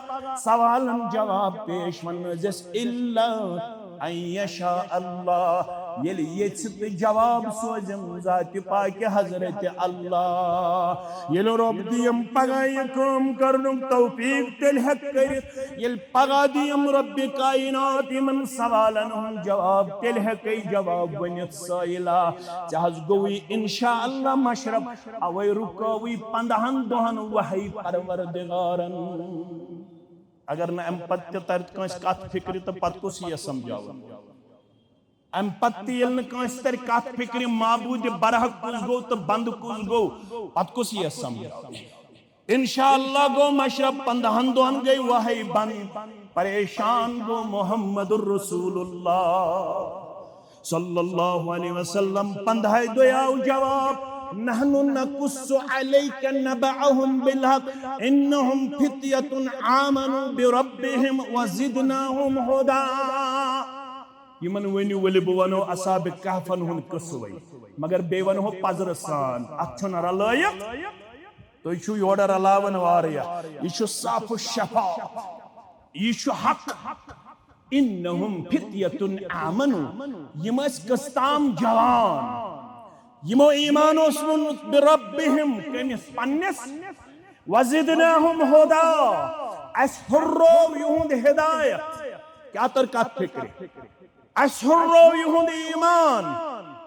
सवालन जवाब पेश मन जस इल्ला अयशा अल्लाह ये जवाब सोजम जात पाक हजरत अल्लाह ये रब दियम पगाय काम करनु तौफीक तेल हक कर ये पगा दियम रब कायनात यमन सवालन जवाब तेल हक जवाब बनित साइला जहाज गोई इंशाअल्लाह मशरब अवै रुकवी 15 दोहन वही परवरदिगारन अगर न पत्य तर कत फिक्र तो पत कुस यह समझाव अम पत्य ये कस तर कत फिक्र माबूद बरह कुस गो तो बंद कुस गो पत कुस यह समझाव इंशाअल्लाह गो मशरब 15 दोहन गई वही बंद परेशान गो मुहम्मदुर रसूलुल्लाह सल्लल्लाहु अलैहि वसल्लम 15 दुआओ जवाब नहनु नकुस्सु अलैका नबअहुम बिलहक इन्नहुम फित्यतुन आमनु बिरब्बिहिम वजिदनाहुम हुदा यमन वनियो वलि बो वनो असाब कहफन हुन कसवै मगर बे वनो पजर सान अथन रलायक तो छु योड रलावन वारिया यछु साफ शफा यछु हक इन्नहुम फित्यतुन आमनु यमस कस्ताम जवान यमो ईमान ओसमुन बिरब्बिहिम कमिस पन्नस वजिदनाहुम हुदा असहुर्रो युहुंद हिदायत क्या तर कत फिक्र असहुर्रो युहुंद ईमान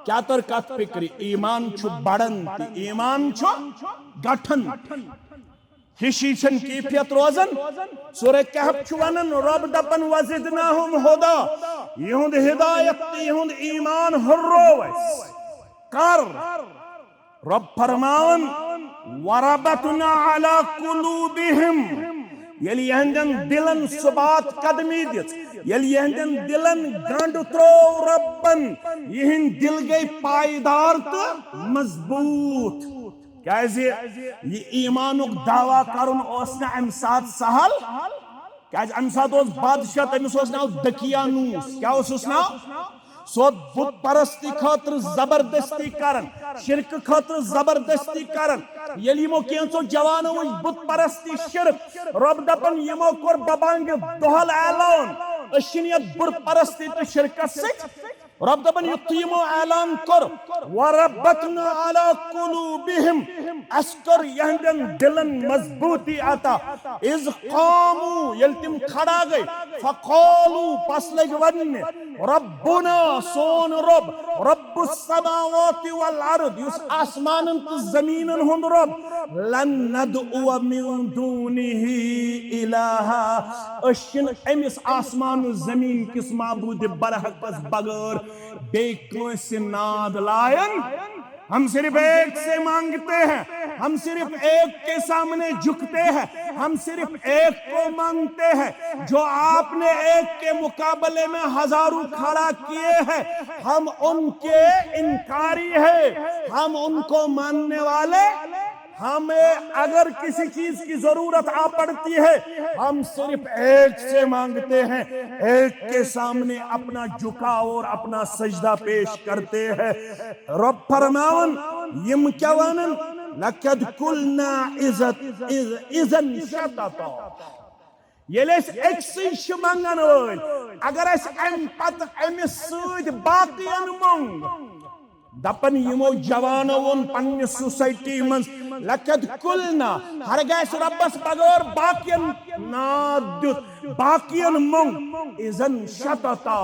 क्या तर कत फिक्र ईमान छु बड़न ईमान छु गठन हिशीशन कीफियत रोजन सूरह कहफ छु वनन रब दपन वजिदनाहुम हुदा युहुंद हिदायत युहुंद ईमान हुर्रो कर रब फरमान वरबतना अला कुलूबिहिम यलि यहंदन दिलन सुबात कदमी दिस यलि यहंदन दिलन गंड त्रो रब्बन यहन दिल गई पायदार तो मजबूत क्या ये ईमानुक दावा करुन ओसना अम साथ सहल क्या अम साथ ओस बादशाह तमिस ओस नाव दकियानूस क्या ओस नाव सो बुत परस्ती खातर जबरदस्ती करन शिरक खातर जबरदस्ती करन यलि यमो केंचो जवानो बुत परस्ती शिरक रब दपन यमो कोर बबांग दोहल ऐलान अशिनियत बुत परस्ती तो शिरक सिख रब दपन युत्तिमो ऐलान कर वरबतना अला कुलूबिहिम अस्कर यहंदन दिलन मजबूती आता इज कामू यल्तिम खड़ा गए फकालू पस लग वन्ने रब्बुना सोन रब रब्बुस समावाति वल अर्द युस आसमानन तो जमीनन हुंद रब लन नदउ मिन दूनिही इलाहा अशिन एमिस आसमान जमीन किस माबूद बरहक बस बगर बेकों से नाद लायन हम सिर्फ एक से मांगते हैं हम सिर्फ एक के सामने झुकते हैं हम सिर्फ एक को मांगते हैं जो आपने एक के मुकाबले में हजारों खड़ा किए हैं हम उनके इनकारी है हम उनको मानने वाले हमें अगर किसी चीज की जरूरत आ पड़ती है हम सिर्फ एक से मांगते हैं एक के सामने अपना झुकाव और अपना सजदा पेश करते हैं रब फरमावन यम क्या वनन लकद कुलना इज़न शतता येलेस एक्सिश मंगन वल अगर अस अम पत अमिस सूद बाकियन मंग दपन यमो जवानो उन पन्ने सोसाइटी मन लकद कुलना हर गैस रब्बस बगैर बाकियन नादुत बाकियन मंग इज़न शतता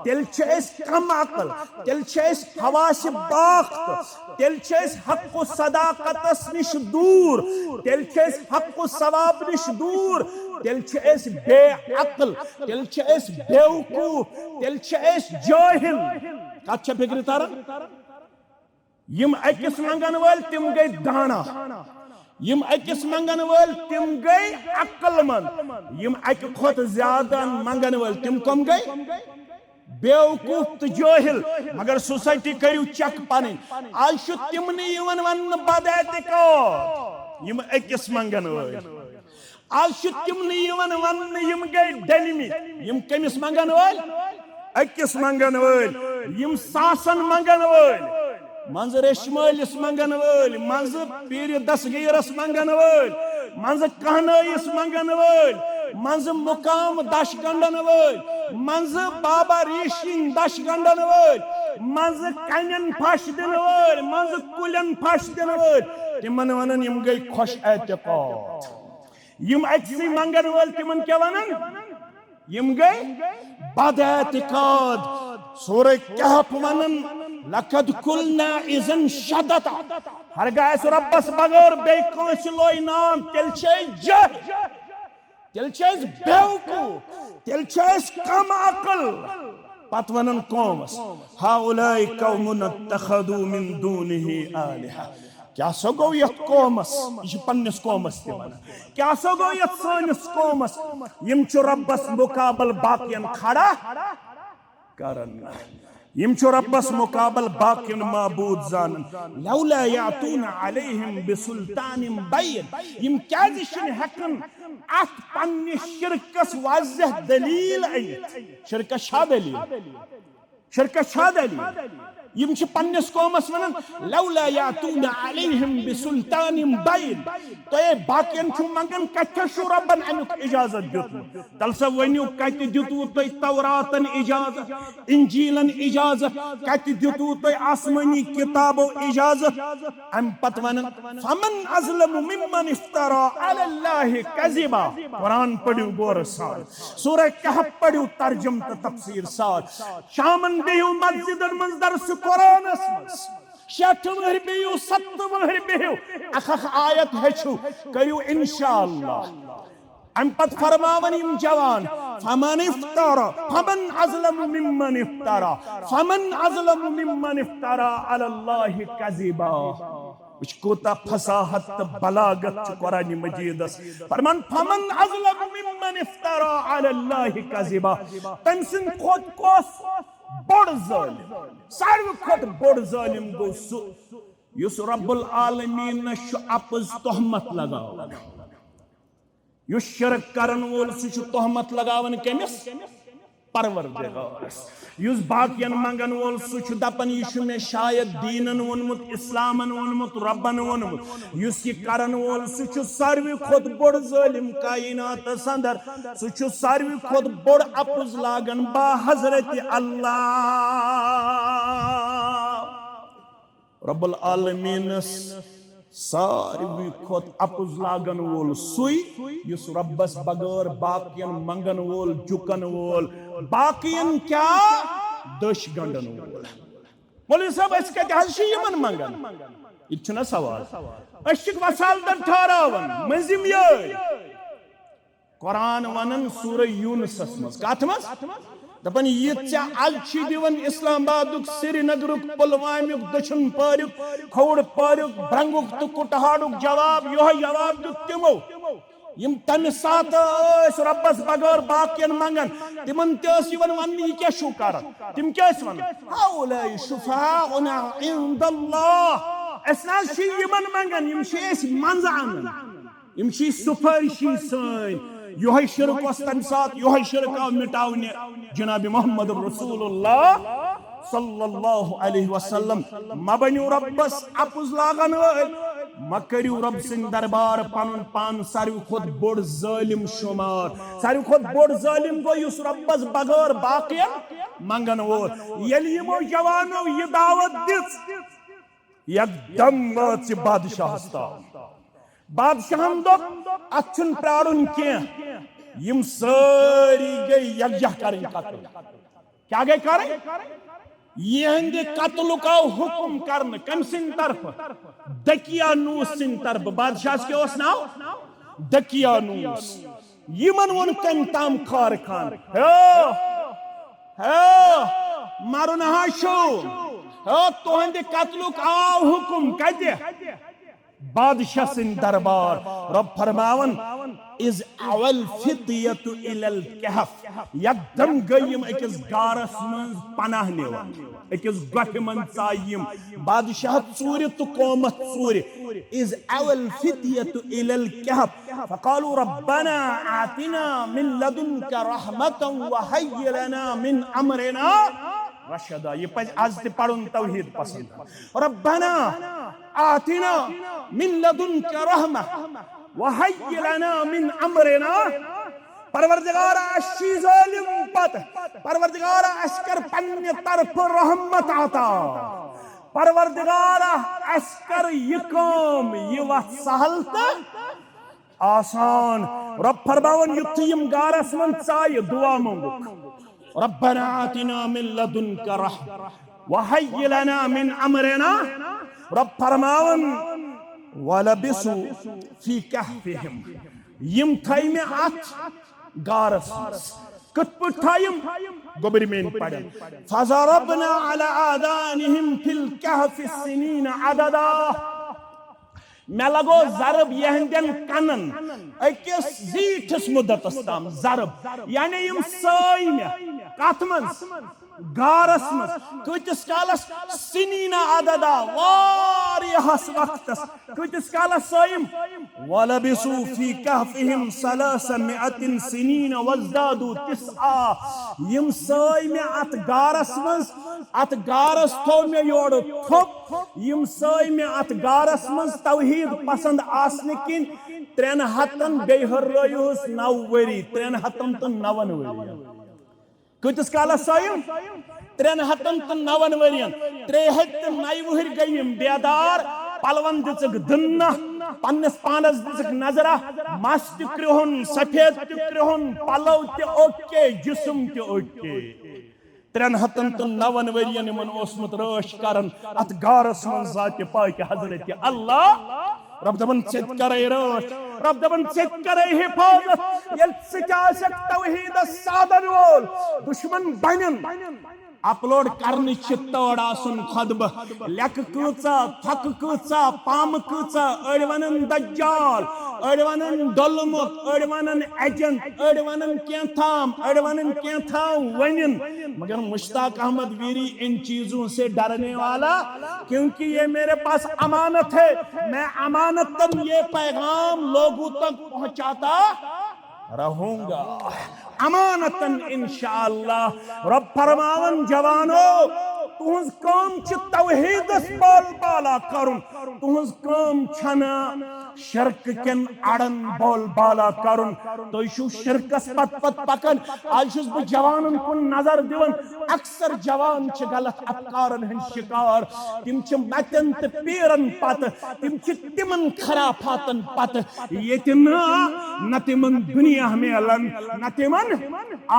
तिल छेस कम अकल तिल छेस हवास बाख्त तिल छेस हक सदाकतस निश दूर तिल छेस हक सवाब निश दूर तिल छेस बे अकल तिल छेस बेवकूफ तिल छेस जाहिल कच्छ फिक्र तारा यम अकिस मंगन वल तिम गई दाना यम अकिस मंगन वल तिम गई अक्लमंद यम अक खोत ज्यादा मंगन वल तिम कम गई बेवकूफ तो जाहिल मगर सोसाइटी करियो चेक पानी आज तिमने यवन वन बदैतिका यम अकिस मंगन वल आज तिमने यवन वन यम गई डलमी यम कमिस मंगन वल अकिस मंगन वल यम सासन मंगन वल मंज रेशमलिस मंगन वल मंज पीर दसगीरस मंगन वल मंज कहनइस मंगन वल मंज मुकाम दश गंडन वल मंज बाबा ऋषि दश गंडन वल मंज कन्यन फश दिन वल मंज कुलन फश दिन वल तिमन वनन यम गई खुश एतकाद यम अक्सी मंगन वल तिमन क्या वनन यम गई बद एतकाद सूरह कहफ वनन लकद कुलना इज़न शदता हर गैस रब्बस बगैर बेकोंस लोई नाम तिल छेस बेवकूफ तिल छेस कम अकल पत वनन कौमस हाउलाई कौमुन इत्तखदू मिन दूनिही आलिहा क्या सो गो यत कौमस यह पन्निस कौमस ते वन क्या सो गो यत सानिस कौमस यम छु रब्बस मुकाबल बाकियन खड़ा करन यम छु रब्बस मुकाबल बाकियन माबूद जानन लौला यातून अलैहिम बिसुल्तानिन बैन यम क्या दिशन हकन अत पन्नि शिरकस वाज़ह दलील शिरक शा दलील शिरक छा दलील यम छ पन्निस कौमस वनान लौला यातूना अलैहिम बिसुल्तानिम बैन तो ये बाकियन छु मंगन कच्चा छु रब्बन अमुक इजाजत दितु तलसा वनियो कत दितु तो तौरातन इजाजत इंजीलन इजाजत कत दितु तो आसमानी किताबो इजाजत अम पत वनान फमन अज़लम मिम्मन इफ्तरा अलल्लाहि कज़िबा कुरान पढ़ियो गौर साल सूरह कहफ पढ़ियो तर्जुम त तफसीर साल शामन बेहु मस्जिदन मंज दर्स कुरानस मस 60 वहर बेहु 70 वहर बेहु अख आयत हेछु करियो इंशाअल्लाह अम पत फरमावन यम जवान फमन इफ्तरा फमन अज़लम मिम्मन इफ्तरा फमन अज़लम मिम्मन इफ्तरा अलल्लाहि कज़िबा उच कोता फसाहत बलागत कुरान मजीदस फरमान फमन अज़लम मिम्मन इफ्तरा अलल्लाहि कज़िबा तमसिन खुद कोस बड़ जालिम सारे खुद बड़ जालिम गो सु युस रब्बुल आलमीन श अपज तोहमत लगावन युस शिरक करन वोल सु तोहमत लगावन केमिस परवरदिगारस युस बाकियन मंगन वोल सु दपन यह मे शायद दीनन वोनमुत इस्लामन वोनमुत रब्बन वोनमुत युस यह करन वोल सु सारवी खुद बड़ जालिम कायनात अंदर सु सारवी खुद बड़ अपुज लागन बा हजरत अल्लाह रब्बुल आलमीन सारवी खुद अपुज लागन वोल सुई युस रब्बस बगैर बाकियन मंगन वोल जुकन वोल बाकियन क्या दश गंडन वोल मौलवी साहब अस कत यमन मंगन यह सवाल अशिक वसाल दर ठहरावन मंजिम ये कुरान वनन सूरह यूनुसस मज कथ मज दपन यह अलछी दिवन इस्लामाबाद श्रीनगरुक पुलवामुक दक्षिण पारुक खोड़ पारुक ब्रंगुक तो कुटहाड़ुक जवाब यो जवाब दुक तिमो यम तम सात रब्बस बगैर बाकियन मंगन तिमन तवन वन यह क्या शु कर तिम क्या वन हाउलाई शुफाउना इंदल्लाह असना यमन मंगन यम मंज अनन यम सुफारिशी सन योह शिरक तम सात योह शिरक आव मिटावने जनाब मोहम्मद रसूलुल्लाह सल्लल्लाहु अलैहि वसल्लम म बनियो रब्बस अपुज लागन म करियो रब सिंह दरबार पनुन पान सारवी खुद बड़ जालिम शुमार सारवी खुद बड़ जालिम गो युस रब्बस बगैर बाकियन मंगन वो यलि यमो जवानो यह दावत दिस एकदम वाच बादशाह बादशाहन दो अच्छन प्रारुन के यम सारी गई यकजा करें कत्ल क्या गई करें यहंदे कत्ल का हुक्म करन कम सिन तरफ दकियानूस सिन तरफ बादशाह के ओस नाव दकियानूस यमन वन कम ताम खार खान मारुन हाशो तोहंदे कत्ल का हुक्म कते बादशाह सिंह दरबार रब फरमावन इज अवल फिदियतु इलल कहफ यकदम गयम अकिस गारस मन पनाह नेवान अकिस गठ मन चायम बादशाह चूर तो कौमत चूर इज अवल फिदियतु इलल कहफ फकालू रब्बना आतिना मिन लदुनका रहमतन व हय्य लना मिन अमरिना रशदा ये पज आज ते पढ़ुन तौहीद पसंद रब्बना आतिना मिन लदुनका रहमा व हय्य लना मिन अमरिना परवरदिगार अशी जालिम पत परवरदिगार अस्कर पन्ने तरफ रहमत आता परवरदिगार अस्कर ये काम ये वत सहल आसान रब फरमावन युत्तिम गारस मन चाय दुआ मंगुक रब्बना आतिना मिन लदुनका रहमा व हय्य लना मिन अमरिना रब फरमावन वलबिसु फी कहफिहिम यम थाई में अथ गारस कत पट थायम गोबर में पड़न फज़रबना अला आदानिहिम फिल कहफि सिनीन अददा मे लगो जरब यहंदन कनन अकिस जीठस मुद्दतस ताम जरब यानी यम साइम कथ मज गारस मज कतिस कालस सिनीना अददा वारियहस वक्तस कतिस कालस साइम वलबिसु फी कहफिहिम सलासमिअतिन सिनीन वज़दादु तिस्आ यम साइम अत गारस मज अत गारस थो मे योड़ थोप यम साइम अत गारस मज तौहीद पसंद आसने किन 300 बेहर्रयुस 9 वरी 300 तो 9 वरी कतिस कालस साइम 309 वरियन 309 वहर गयम बेदार पलवन दिचक दुन्ना पन्नस पानस दिचक नजरा मस त क्रिहुन सफेद त क्रिहुन पलव त ओके जिस्म त ओके 309 वरियन मन ओसमत रश करन अत गारस मन जात पाक हजरत अल्लाह रब दबन सिद्ध करे रश रब दबन सिद्ध करे हिफाजत यल सिकाशक तौहीद सादन वोल दुश्मन बनन अपलोड करने तौड़ आसन खुतब लेख कचा थक कचा पाम कचा अड़ वनन दज्जाल अड़ वनन डोलमुत अड़ वनन एजेंट अड़ वनन केथाम अड़ वनन केथाम वनिन मगर मुश्ताक अहमद वीरी इन चीजों से डरने वाला क्योंकि ये मेरे पास अमानत है मैं अमानतन ये पैगाम लोगों तक पहुंचाता रहूंगा अमानतन इंशाअल्लाह रब फरमावन जवानो तुहज काम च तौहीदस बोल बाला करुन तुहज काम छना शिरक केन अड़न बोल बाला करुन तो यू शिरकस पत पत पकन आज छुस बह जवानन कुन नजर दिवन अक्सर जवान छ गलत अफकारन हन शिकार तिम छ मतन त पीरन पत तिम छ तिमन खराफातन पत ये न तिमन दुनिया में अलन न तिमन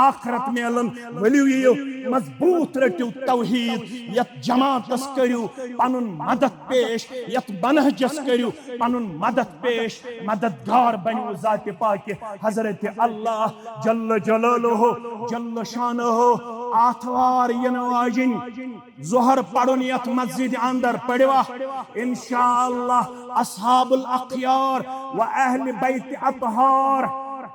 आखरत में अलन वलियो मजबूत रटू तौहीद यत जमातस करू पनुन मदद पेश यत मनहजस करू पनुन मदद पेश मददगार बनु जात पाक हजरत अल्लाह जल्ल जलालुहु जल्ल शानुहु आथवार यनवाजिन जोहर पढ़ुन यत मस्जिद अंदर पढ़वा इंशाअल्लाह अस्हाबुल अखयार व अहल बैत अतहार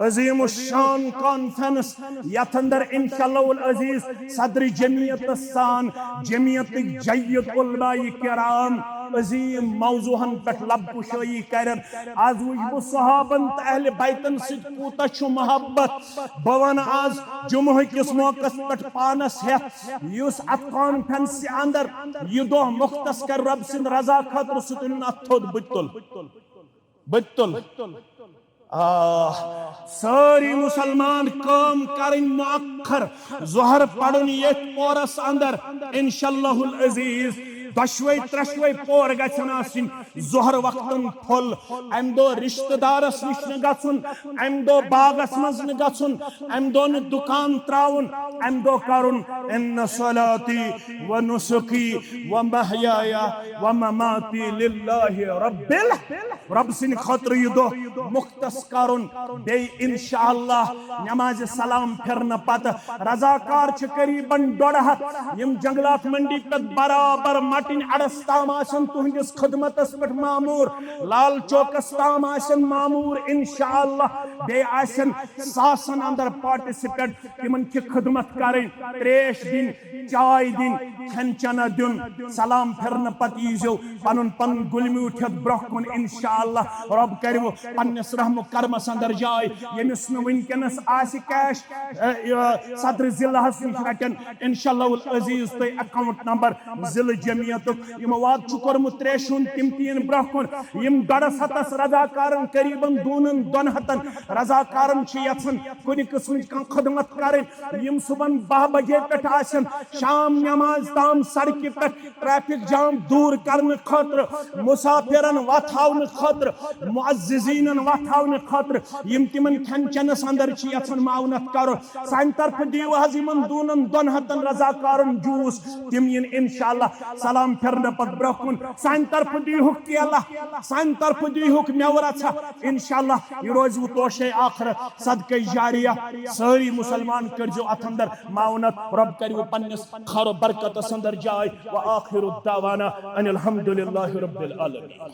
अजीम शान कॉन्फ्रेंस यथ अंदर इंशाअल्लाह अजीज सदर जमीयत सान जमीयत जय्यत उलमाए किराम अजीम मौजूहन पे लब कुशाई करन आज वुजबु सहाबन त अहले बैतन सित कूता छु मोहब्बत बवन आज जुम्मे किस मौकस पे पानस है युस अत कॉन्फ्रेंस अंदर ये दो मुख्तस कर रब सिंद रजा खतर सुतन अथोद बुतुल सारी मुसलमान काम करें मुअक्खर जोहर पढ़न ये पोरस अंदर इंशाअल्लाहुल अजीज दशवे त्रशवे पोर गछन आसिन जोहर वक्तन फुल अम दो रिश्तेदारस निश न गछुन अम दो बागस मज न गछुन अम दो न दुकान त्राउन अम दो करुन इन सलाती व नुसुकी व महयाया व ममाती लिल्लाहि रब सिन खतर ये दो मुख्तस करुन बे इंशाअल्लाह नमाज सलाम फिरन पत रजाकार छ करीबन 1.5 यम जंगलात मंडी पे बराबर माटिन अड़स ताम आसन तुहंदिस खिदमतस पे मामूर लाल चौकस ताम आसन मामूर इंशाअल्लाह बे आसन सासन अंदर पार्टिसिपेट तिमन की खिदमत करें त्रेश दिन चाय दिन खन चना दिन सलाम फिरन पत यीजो पनुन पन गुलमी उठत ब्रहकुन इंशाअल्लाह रब करवो पन्नस रहम करमस अंदर जाय यमिस न वनकनस आसि कैश सदर जिला हसन रटन इंशाअल्लाह अजीज तो अकाउंट नंबर जिला जमीयत यम वाद चुकरमु त्रेशुन तिम तीन ब्रहकुन यम 1.5 रजाकारन करीबन 200 रजाकारन छ यथन कुनि किस्म का खिदमत करें यम सुबह 12 बजे पे आसन शाम नमाज ताम सड़क पे ट्रैफिक जाम दूर करने खतर मुसाफिरन वथावन खतर मुअज्जिजीनन वथावन खतर यम तिमन खन चनस अंदर छ यथन मावनत करो सान तरफ दियो हज यमन 200 रजाकारन जूस तिम इन इंशाअल्लाह सलाम फिरन पत ब्रहकुन सान तरफ दियो केला सान तरफ दियो मेवरछा इंशाअल्लाह ये रोज वो तोशे आखिर सदका जारिया सारी मुसलमान करजो अथ अंदर मावनत रब करियो पन्नस खर बरकत अंदर जाय व आखिर दावाना अनिल हम्दुलिल्लाहि रब्बिल आलमीन।